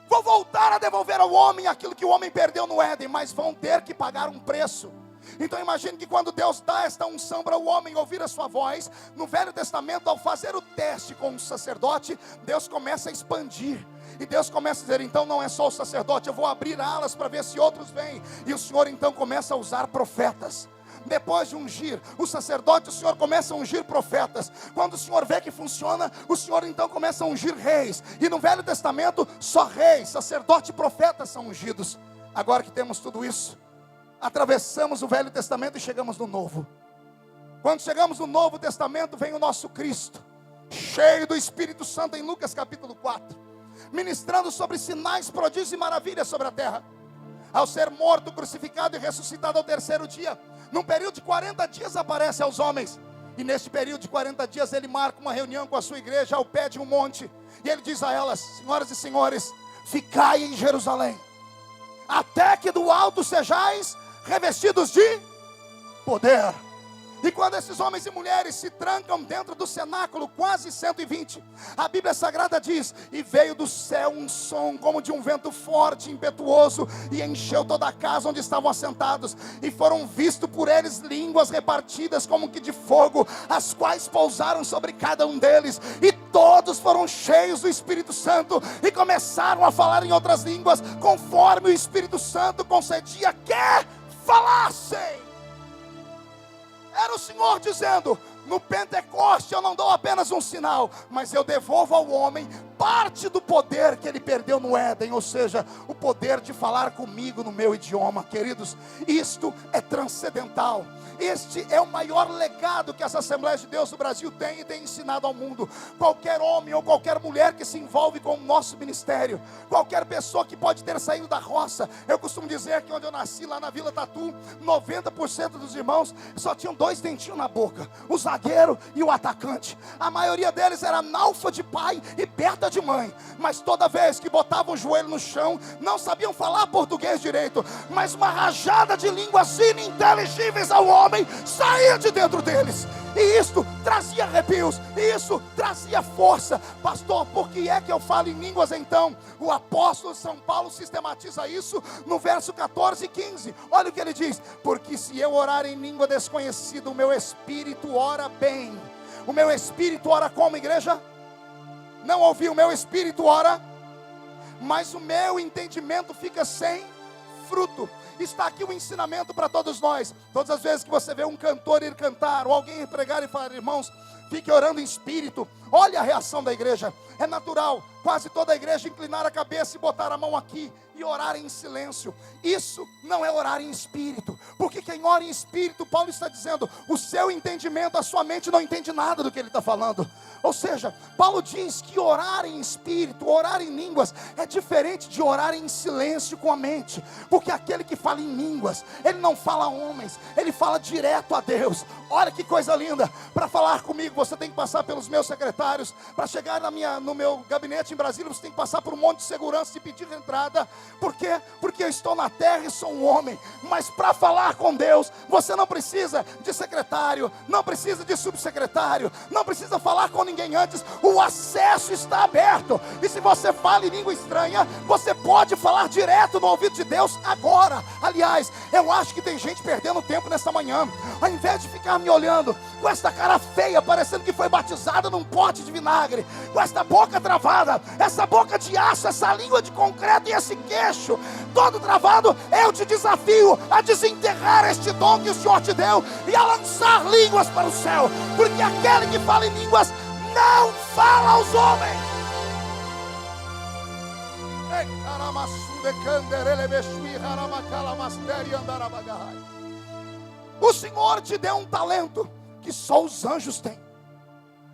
Vou voltar a devolver ao homem aquilo que o homem perdeu no Éden, mas vão ter que pagar um preço. Então imagine que quando Deus dá esta unção para o homem ouvir a sua voz, no Velho Testamento, ao fazer o teste com o sacerdote, Deus começa a expandir. E Deus começa a dizer: então não é só o sacerdote, eu vou abrir alas para ver se outros vêm. E o Senhor então começa a usar profetas. Depois de ungir o sacerdote, o Senhor começa a ungir profetas. Quando o Senhor vê que funciona, o Senhor então começa a ungir reis. E no Velho Testamento, só reis, sacerdote e profetas são ungidos. Agora que temos tudo isso, atravessamos o Velho Testamento e chegamos no Novo. Quando chegamos no Novo Testamento, vem o nosso Cristo. cheio do Espírito Santo, em Lucas capítulo 4, ministrando sobre sinais, prodígios e maravilhas sobre a terra. Ao ser morto, crucificado e ressuscitado ao terceiro dia, num período de 40 dias aparece aos homens. E neste período de 40 dias ele marca uma reunião com a sua igreja ao pé de um monte. E ele diz a elas: senhoras e senhores, ficai em Jerusalém, até que do alto sejais revestidos de poder. E quando esses homens e mulheres se trancam dentro do cenáculo, quase 120, a Bíblia Sagrada diz: e veio do céu um som como de um vento forte e impetuoso, e encheu toda a casa onde estavam assentados, e foram vistos por eles línguas repartidas como que de fogo, as quais pousaram sobre cada um deles, e todos foram cheios do Espírito Santo, e começaram a falar em outras línguas, conforme o Espírito Santo concedia que falassem. Era o Senhor dizendo: no Pentecoste eu não dou apenas um sinal, mas eu devolvo ao homem parte do poder que ele perdeu no Éden, ou seja, o poder de falar comigo no meu idioma. Queridos, isto é transcendental. Este é o maior legado que as Assembleias de Deus do Brasil têm e têm ensinado ao mundo. Qualquer homem ou qualquer mulher que se envolve com o nosso ministério, qualquer pessoa que pode ter saído da roça. Eu costumo dizer que onde eu nasci, lá na Vila Tatu, 90% dos irmãos só tinham 2 dentinhos na boca: o zagueiro e o atacante. A maioria deles era analfa de pai e beta de mãe, mas toda vez que botavam o joelho no chão, não sabiam falar português direito, mas uma rajada de línguas ininteligíveis ao homem saía de dentro deles, e isto trazia arrepios, e isso trazia força. Pastor, por que é que eu falo em línguas então? O apóstolo São Paulo sistematiza isso no verso 14 e 15. Olha o que ele diz: porque se eu orar em língua desconhecida, o meu espírito ora bem. O meu espírito ora como, igreja? Não ouvi, o meu espírito ora, mas o meu entendimento fica sem fruto. Está aqui o ensinamento para todos nós. Todas as vezes que você vê um cantor ir cantar, ou alguém ir pregar e falar: irmãos, fique orando em espírito. Olha a reação da igreja. É natural quase toda a igreja inclinar a cabeça e botar a mão aqui e orar em silêncio. Isso não é orar em espírito, porque quem ora em espírito, Paulo está dizendo, o seu entendimento, a sua mente não entende nada do que ele está falando. Ou seja, Paulo diz que orar em espírito, orar em línguas, é diferente de orar em silêncio com a mente, porque aquele que fala em línguas, ele não fala a homens, ele fala direto a Deus. Olha que coisa linda. Para falar comigo, você tem que passar pelos meus secretários. Para chegar no meu gabinete em Brasília, você tem que passar por um monte de segurança e pedir entrada. Por quê? Porque eu estou na terra e sou um homem. Mas para falar com Deus, você não precisa de secretário, não precisa de subsecretário, não precisa falar com ninguém antes. O acesso está aberto. E se você fala em língua estranha, você pode falar direto no ouvido de Deus agora. Aliás, eu acho que tem gente perdendo tempo nessa manhã. Ao invés de ficar me olhando com esta cara feia, parecendo que foi batizada num pote de vinagre, com esta boca travada, essa boca de aço, essa língua de concreto e esse queixo todo travado, eu te desafio a desenterrar este dom que o Senhor te deu e a lançar línguas para o céu, porque aquele que fala em línguas não fala aos homens. O Senhor te deu um talento que só os anjos têm.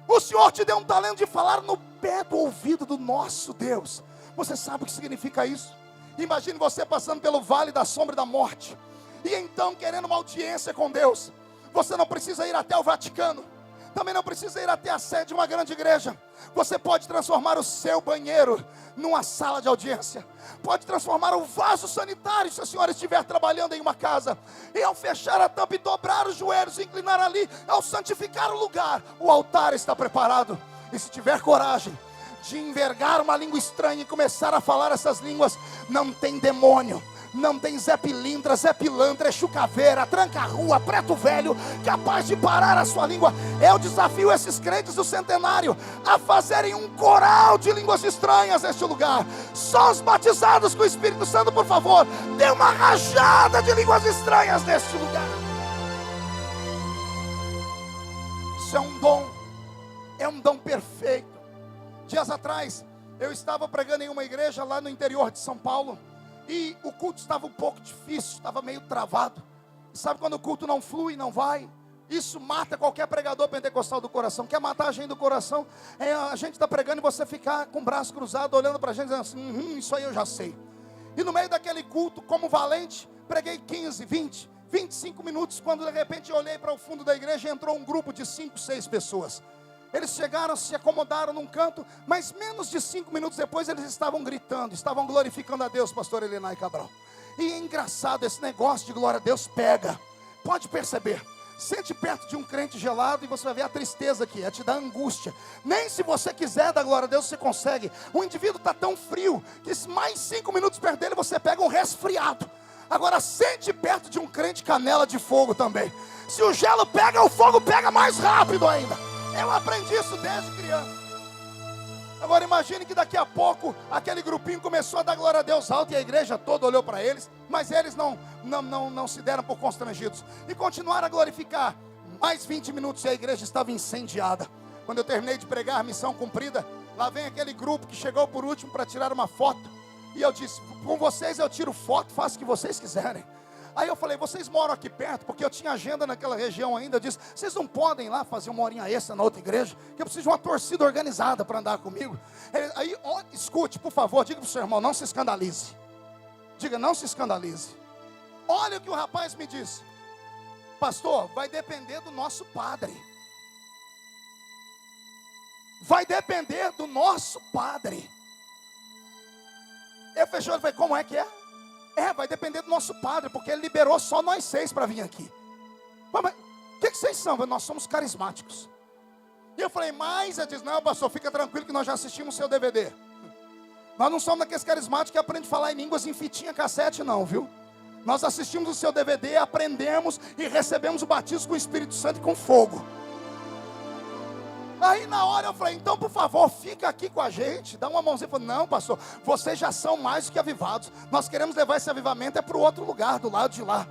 O Senhor te deu um talento de falar no pé do ouvido do nosso Deus. Você sabe o que significa isso? Imagine você passando pelo vale da sombra e da morte, e então querendo uma audiência com Deus. Você não precisa ir até o Vaticano, também não precisa ir até a sede de uma grande igreja. Você pode transformar o seu banheiro numa sala de audiência. Pode transformar o vaso sanitário, se a senhora estiver trabalhando em uma casa, e ao fechar a tampa e dobrar os joelhos e inclinar ali, ao santificar o lugar, o altar está preparado. E se tiver coragem de envergar uma língua estranha e começar a falar essas línguas, não tem demônio, não tem Zé Pilintra, Zé Pilantra, Exu Caveira, Tranca-Rua, Preto Velho capaz de parar a sua língua. Eu desafio esses crentes do centenário a fazerem um coral de línguas estranhas neste lugar. Só os batizados com o Espírito Santo, por favor, dê uma rajada de línguas estranhas neste lugar. Isso é um dom perfeito. Dias atrás, eu estava pregando em uma igreja lá no interior de São Paulo, e o culto estava um pouco difícil, estava meio travado. E sabe quando o culto não flui, não vai? Isso mata qualquer pregador pentecostal do coração. Quer matar a gente do coração? É a gente está pregando e você ficar com o braço cruzado, olhando para a gente, dizendo assim, isso aí eu já sei. E no meio daquele culto, como valente, preguei 15, 20, 25 minutos, quando de repente eu olhei para o fundo da igreja e entrou um grupo de 5, 6 pessoas. Eles chegaram, se acomodaram num canto, mas menos de 5 minutos depois eles estavam gritando, estavam glorificando a Deus, pastor Elinay Cabral. E é engraçado, esse negócio de glória a Deus pega. Pode perceber. Sente perto de um crente gelado e você vai ver a tristeza que é, te dá angústia. Nem se você quiser dar glória a Deus você consegue. O indivíduo está tão frio que mais 5 minutos perto dele você pega um resfriado. Agora sente perto de um crente canela de fogo também. Se o gelo pega, o fogo pega mais rápido ainda. Eu aprendi isso desde criança. Agora imagine que daqui a pouco aquele grupinho começou a dar glória a Deus alto e a igreja toda olhou para eles, mas eles não se deram por constrangidos e continuaram a glorificar. Mais 20 minutos e a igreja estava incendiada. Quando eu terminei de pregar, a missão cumprida, lá vem aquele grupo que chegou por último para tirar uma foto. E eu disse, com vocês eu tiro foto, faço o que vocês quiserem. Aí eu falei, vocês moram aqui perto? Porque eu tinha agenda naquela região ainda. Eu disse, vocês não podem ir lá fazer uma horinha extra na outra igreja? Que eu preciso de uma torcida organizada para andar comigo. Aí, escute, por favor, diga para o seu irmão, não se escandalize. Diga, não se escandalize. Olha o que o rapaz me disse. Pastor, vai depender do nosso padre. Vai depender do nosso padre. Eu fechei e falei, como é que é? Vai depender do nosso padre, porque ele liberou só nós 6 para vir aqui. Mas o que vocês são? Nós somos carismáticos. E eu falei, mas ele diz, não, pastor, fica tranquilo que nós já assistimos o seu DVD. Nós não somos daqueles carismáticos que aprendem a falar em línguas em fitinha cassete não, viu? Nós assistimos o seu DVD, aprendemos e recebemos o batismo com o Espírito Santo e com fogo. Aí na hora eu falei, então por favor, fica aqui com a gente, dá uma mãozinha. Eu falei, não pastor, vocês já são mais do que avivados. Nós queremos levar esse avivamento para o outro lugar, do lado de lá.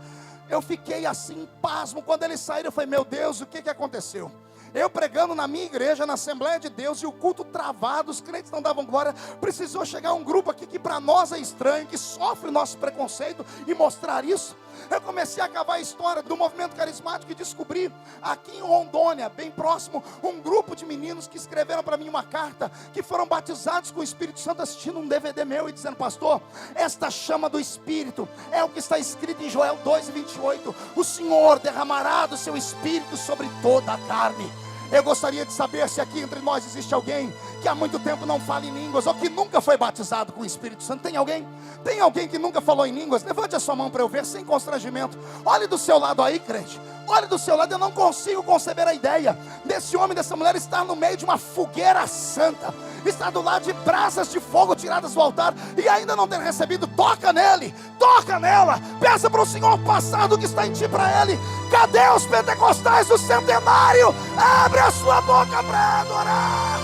Eu fiquei assim, pasmo, quando eles saíram eu falei, meu Deus, o que aconteceu? Eu pregando na minha igreja, na Assembleia de Deus, e o culto travado, os crentes não davam glória. Precisou chegar um grupo aqui que para nós é estranho, que sofre o nosso preconceito, e mostrar isso. Eu comecei a cavar a história do movimento carismático e descobri aqui em Rondônia, bem próximo, um grupo de meninos que escreveram para mim uma carta, que foram batizados com o Espírito Santo assistindo um DVD meu e dizendo, pastor, esta chama do Espírito é o que está escrito em Joel 2:28, o Senhor derramará do seu Espírito sobre toda a carne. Eu gostaria de saber se aqui entre nós existe alguém que há muito tempo não fala em línguas, ou que nunca foi batizado com o Espírito Santo. Tem alguém? Tem alguém que nunca falou em línguas? Levante a sua mão para eu ver, sem constrangimento. Olhe do seu lado aí, crente. Olhe do seu lado, eu não consigo conceber a ideia desse homem, dessa mulher estar no meio de uma fogueira santa, está do lado de brasas de fogo tiradas do altar, e ainda não ter recebido. Toca nele, toca nela, peça para o Senhor passar do que está em ti para ele. Cadê os pentecostais do centenário? Abre a sua boca para adorar.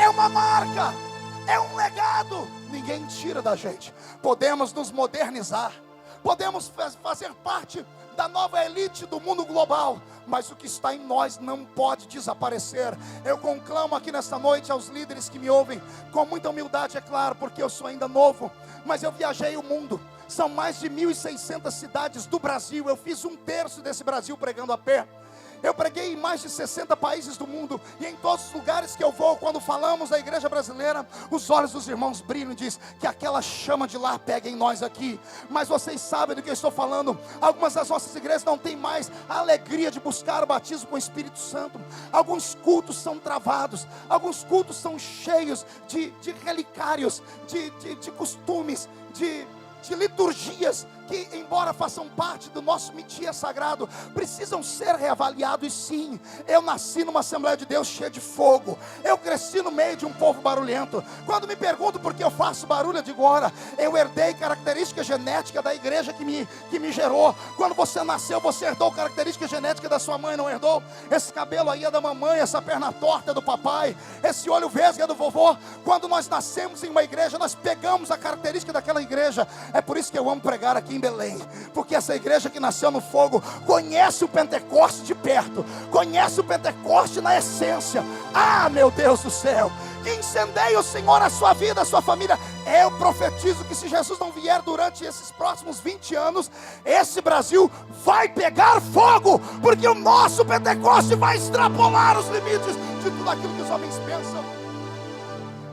É uma marca, é um legado, ninguém tira da gente. Podemos nos modernizar, podemos fazer parte da nova elite do mundo global, mas o que está em nós não pode desaparecer. Eu conclamo aqui nesta noite aos líderes que me ouvem, com muita humildade, é claro, porque eu sou ainda novo, mas eu viajei o mundo. São mais de 1.600 cidades do Brasil. Eu fiz 1/3 desse Brasil pregando a pé. Eu preguei em mais de 60 países do mundo, e em todos os lugares que eu vou, quando falamos da igreja brasileira, os olhos dos irmãos brilham e diz que aquela chama de lá pega em nós aqui. Mas vocês sabem do que eu estou falando. Algumas das nossas igrejas não têm mais a alegria de buscar o batismo com o Espírito Santo. Alguns cultos são travados, alguns cultos são cheios de relicários, de costumes, de liturgias que, embora façam parte do nosso mitia sagrado, precisam ser reavaliados. Sim, eu nasci numa Assembleia de Deus cheia de fogo, eu cresci no meio de um povo barulhento. Quando me perguntam por que eu faço barulho, eu digo, ora, eu herdei característica genética da igreja que me gerou. Quando você nasceu, você herdou característica genética da sua mãe, não herdou? Esse cabelo aí é da mamãe, essa perna torta é do papai, esse olho vesgo é do vovô. Quando nós nascemos em uma igreja, nós pegamos a característica daquela igreja. É por isso que eu amo pregar aqui em Belém, porque essa igreja que nasceu no fogo conhece o Pentecoste de perto, conhece o Pentecoste na essência. Ah, meu Deus do céu, que incendeie o Senhor a sua vida, a sua família. Eu profetizo que se Jesus não vier durante esses próximos 20 anos, esse Brasil vai pegar fogo, porque o nosso Pentecoste vai extrapolar os limites de tudo aquilo que os homens pensam.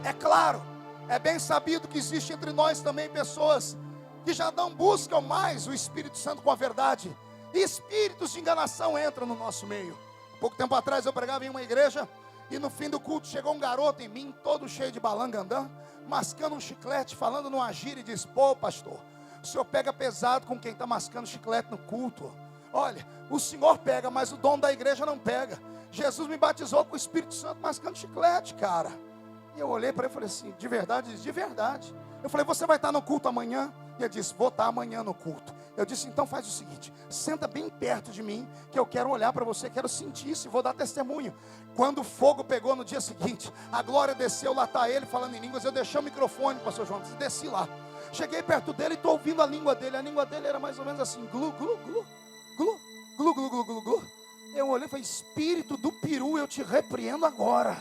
É claro, é bem sabido que existe entre nós também pessoas que já não buscam mais o Espírito Santo com a verdade, e espíritos de enganação entram no nosso meio. Pouco tempo atrás eu pregava em uma igreja, e no fim do culto chegou um garoto em mim, todo cheio de balangandã, mascando um chiclete, falando numa gíria, e disse: pô, pastor, o senhor pega pesado com quem está mascando chiclete no culto. Olha, o senhor pega, mas o dono da igreja não pega. Jesus me batizou com o Espírito Santo mascando chiclete, cara. E eu olhei para ele e falei assim: de verdade? Ele disse: de verdade. Eu falei: você vai estar no culto amanhã? E ele disse: vou estar amanhã no culto. Eu disse: então faz o seguinte, senta bem perto de mim, que eu quero olhar para você, quero sentir isso e vou dar testemunho. Quando o fogo pegou no dia seguinte, a glória desceu, lá está ele falando em línguas. Eu deixei o microfone, pastor João, desci lá. Cheguei perto dele e estou ouvindo a língua dele. A língua dele era mais ou menos assim: glu, glu, glu, glu, glu, glu, glu, glu, glu. Eu olhei e falei: espírito do peru, eu te repreendo agora.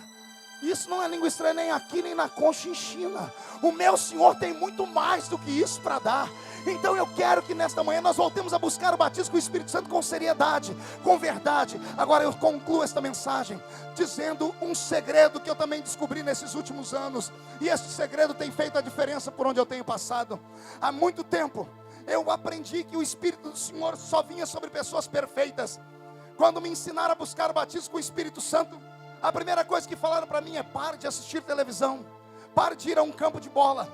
Isso não é língua estranha nem aqui, nem na Conchinchina. O meu Senhor tem muito mais do que isso para dar. Então eu quero que nesta manhã nós voltemos a buscar o batismo com o Espírito Santo com seriedade, com verdade. Agora eu concluo esta mensagem dizendo um segredo que eu também descobri nesses últimos anos. E esse segredo tem feito a diferença por onde eu tenho passado. Há muito tempo eu aprendi que o Espírito do Senhor só vinha sobre pessoas perfeitas. Quando me ensinaram a buscar o batismo com o Espírito Santo, a primeira coisa que falaram para mim é: pare de assistir televisão, pare de ir a um campo de bola,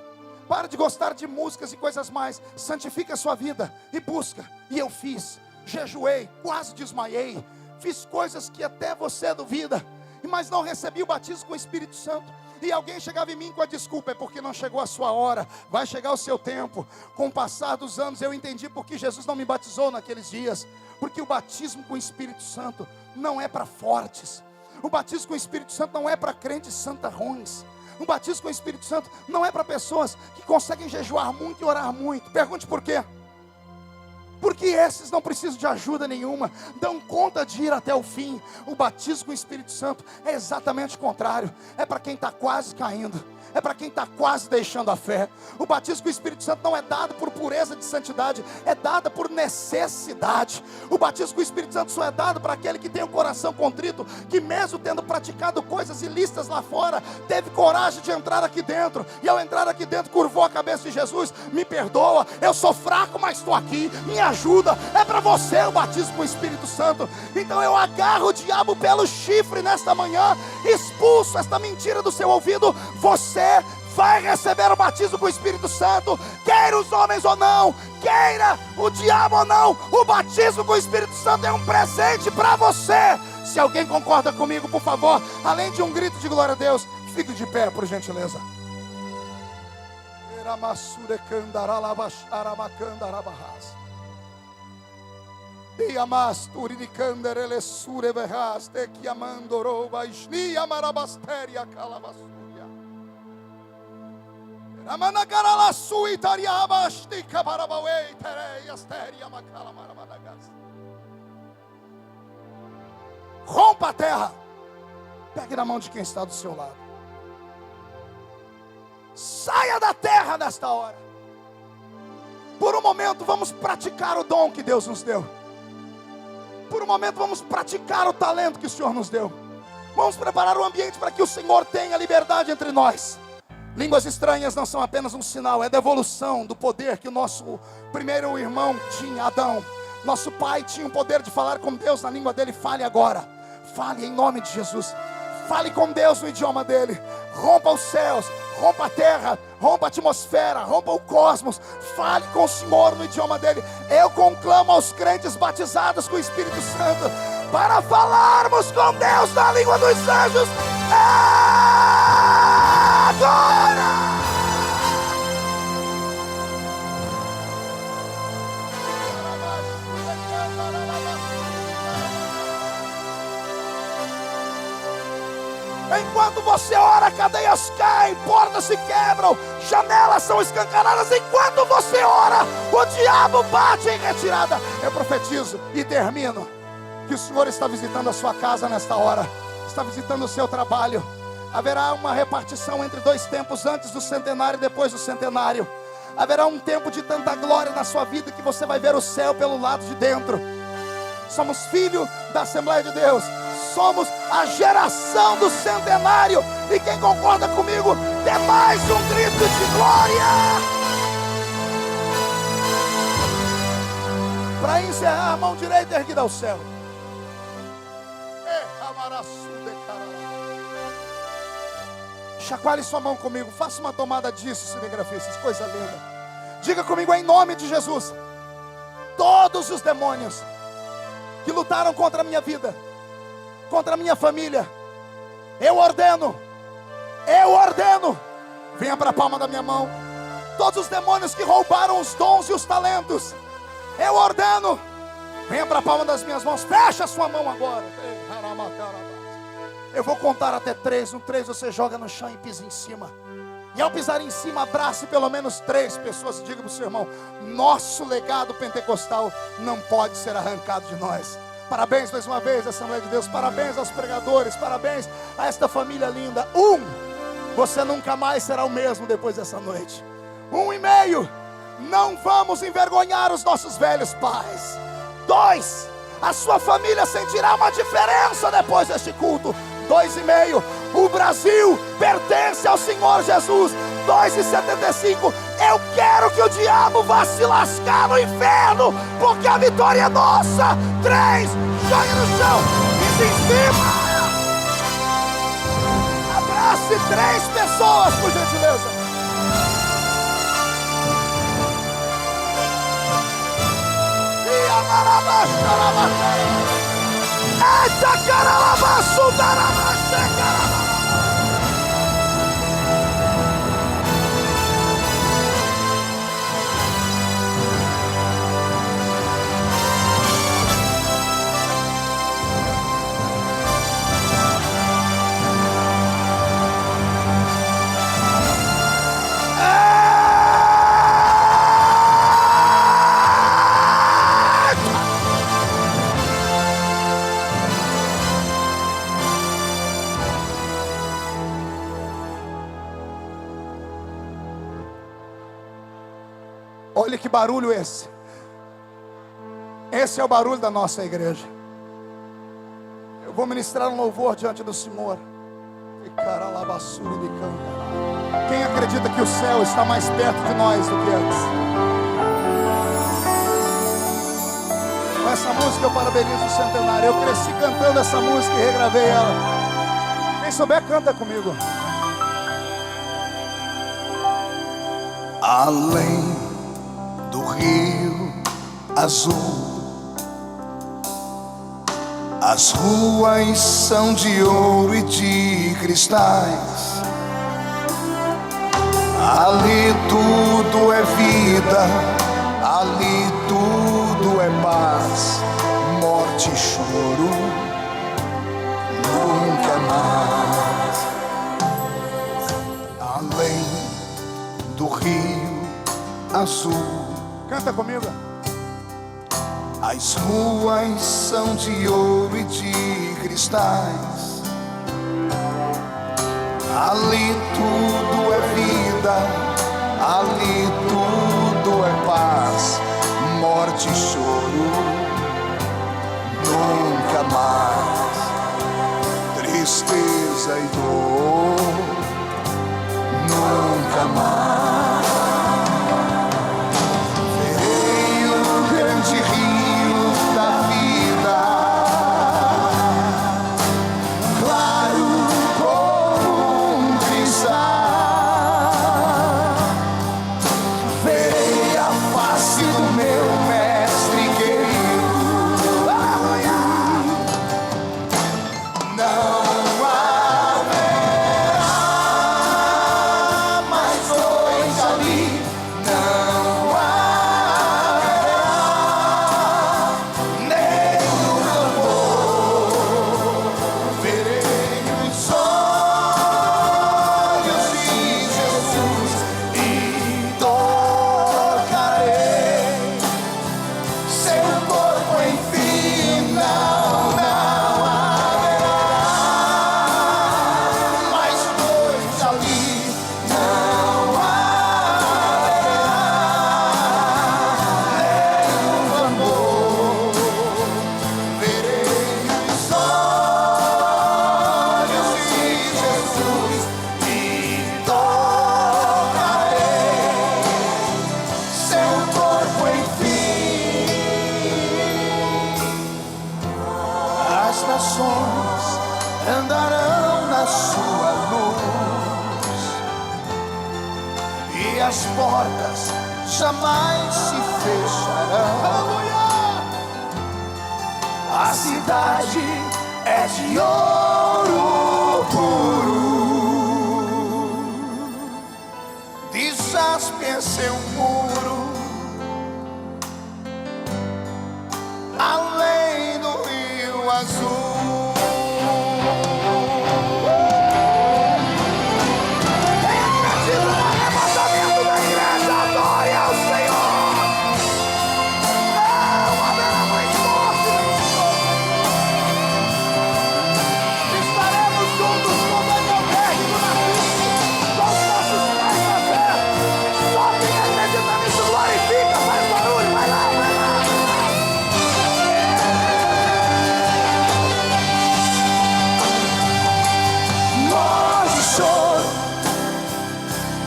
pare de gostar de músicas e coisas mais, santifica a sua vida e busca. E eu fiz, jejuei, quase desmaiei, fiz coisas que até você duvida, mas não recebi o batismo com o Espírito Santo. E alguém chegava em mim com a desculpa: é porque não chegou a sua hora, vai chegar o seu tempo. Com o passar dos anos eu entendi porque Jesus não me batizou naqueles dias, porque o batismo com o Espírito Santo não é para fortes. O batismo com o Espírito Santo não é para crentes santarrões. O batismo com o Espírito Santo não é para pessoas que conseguem jejuar muito e orar muito. Pergunte por quê? Porque esses não precisam de ajuda nenhuma, dão conta de ir até o fim. O batismo com o Espírito Santo é exatamente o contrário. É para quem está quase caindo, é para quem está quase deixando a fé. O batismo com o Espírito Santo não é dado por pureza de santidade, é dado por necessidade. O batismo com o Espírito Santo só é dado para aquele que tem o coração contrito, que mesmo tendo praticado coisas ilícitas lá fora, teve coragem de entrar aqui dentro, e ao entrar aqui dentro curvou a cabeça de Jesus: me perdoa, eu sou fraco, mas estou aqui, me ajuda. É para você o batismo com o Espírito Santo. Então eu agarro o diabo pelo chifre nesta manhã, expulso esta mentira do seu ouvido. Você vai receber o batismo com o Espírito Santo, queira os homens ou não, queira o diabo ou não. O batismo com o Espírito Santo é um presente para você. Se alguém concorda comigo, por favor, além de um grito de glória a Deus, fique de pé, por gentileza. Rompa a terra. Pegue na mão de quem está do seu lado. Saia da terra nesta hora. Por um momento vamos praticar o dom que Deus nos deu. Por um momento vamos praticar o talento que o Senhor nos deu. Vamos preparar o ambiente para que o Senhor tenha liberdade entre nós. Línguas estranhas não são apenas um sinal, é devolução do poder que o nosso primeiro irmão tinha, Adão. Nosso pai tinha o poder de falar com Deus na língua dele. Fale agora, fale em nome de Jesus. Fale com Deus no idioma dele. Rompa os céus, rompa a terra, rompa a atmosfera, rompa o cosmos. Fale com o Senhor no idioma dele. Eu conclamo aos crentes batizados com o Espírito Santo para falarmos com Deus na língua dos anjos agora. Enquanto você ora, cadeias caem, portas se quebram, janelas são escancaradas. Enquanto você ora, o diabo bate em retirada. Eu profetizo e termino que o Senhor está visitando a sua casa nesta hora, está visitando o seu trabalho. Haverá uma repartição entre dois tempos, antes do centenário e depois do centenário. Haverá um tempo de tanta glória na sua vida que você vai ver o céu pelo lado de dentro. Somos filho da Assembleia de Deus. Somos a geração do centenário. E quem concorda comigo, dê mais um grito de glória. Para encerrar, a mão direita erguida ao céu. Chacoalhe sua mão comigo. Faça uma tomada disso, cinegrafistas. Coisa linda. Diga comigo em nome de Jesus: todos os demônios que lutaram contra a minha vida, contra a minha família, eu ordeno, venha para a palma da minha mão. Todos os demônios que roubaram os dons e os talentos, eu ordeno, venha para a palma das minhas mãos. Fecha a sua mão agora. Eu vou contar até 3. No 3 você joga no chão e pisa em cima. E ao pisar em cima, abrace pelo menos 3 pessoas e diga para o seu irmão: nosso legado pentecostal não pode ser arrancado de nós. Parabéns mais uma vez, Assembleia de Deus. Parabéns aos pregadores. Parabéns a esta família linda. Você nunca mais será o mesmo depois dessa noite. 1,5. Não vamos envergonhar os nossos velhos pais. 2. A sua família sentirá uma diferença depois deste culto. 2,5. O Brasil pertence ao Senhor Jesus. 2,75. Eu quero que o diabo vá se lascar no inferno, porque a vitória é nossa. 3. Jogue no chão, pisa em cima. Abrace 3 pessoas, por gentileza. Eita, caralabaçu, darabachê, caralabaçu. Olha que barulho esse. Esse é o barulho da nossa igreja. Eu vou ministrar um louvor diante do Senhor. Quem acredita que o céu está mais perto de nós do que antes? Com essa música eu parabenizo o centenário. Eu cresci cantando essa música e regravei ela. Quem souber, canta comigo. Além do Rio Azul, as ruas são de ouro e de cristais. Ali tudo é vida, ali tudo é paz. Morte e choro nunca mais. Além do Rio Azul, canta comigo. as ruas são de ouro e de cristais. Ali tudo é vida, ali tudo é paz. Morte e choro nunca mais. Tristeza e dor nunca mais. Não haverá mais dor. nações andarão na sua luz, e as portas jamais se fecharão. A cidade é de ouro puro, de jaspe é seu muro, além do rio azul.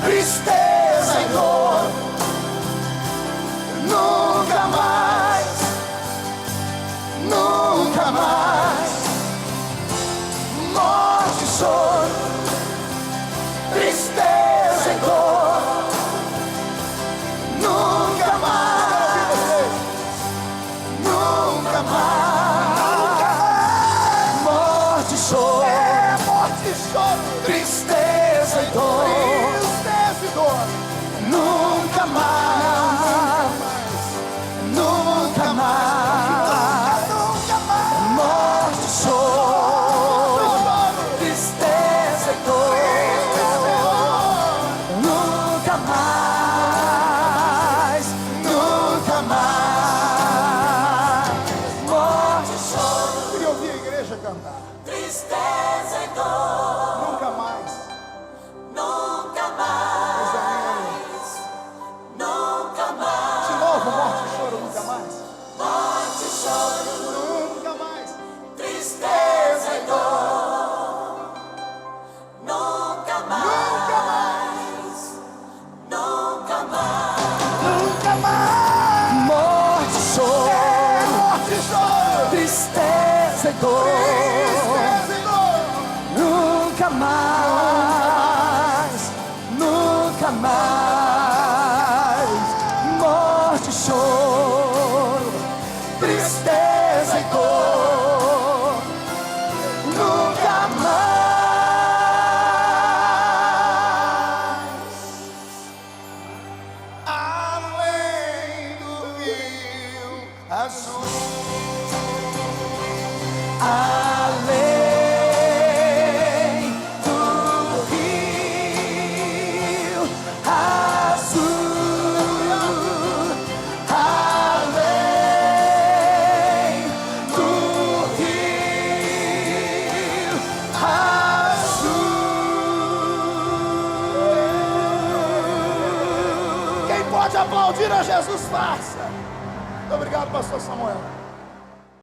Tristeza e dor, nunca mais, nunca mais. Morte, choro, tristeza e dor, nunca mais, nunca mais. Morte, choro, tristeza e dor, nunca mais, nunca mais, nunca mais. Morte, choro, tristeza e dor, nunca mais, nunca mais. Morte, choro. Eu queria ouvir a igreja cantar. Tristeza e dor, Nunca mais. nunca mais, nunca mais. De novo, morte e choro, nunca mais. Morte, choro, Nunca mais. tristeza e dor, nunca mais, nunca mais, Nunca mais. morte, choro, Morte e choro. tristeza e dor, Tristeza e dor. nunca mais, nunca mais. Morte, choro, tristeza e dor, nunca mais. Além do rio azul, além do rio azul, além do rio azul. Quem pode aplaudir a Jesus, faça. Muito obrigado, pastor Samuel.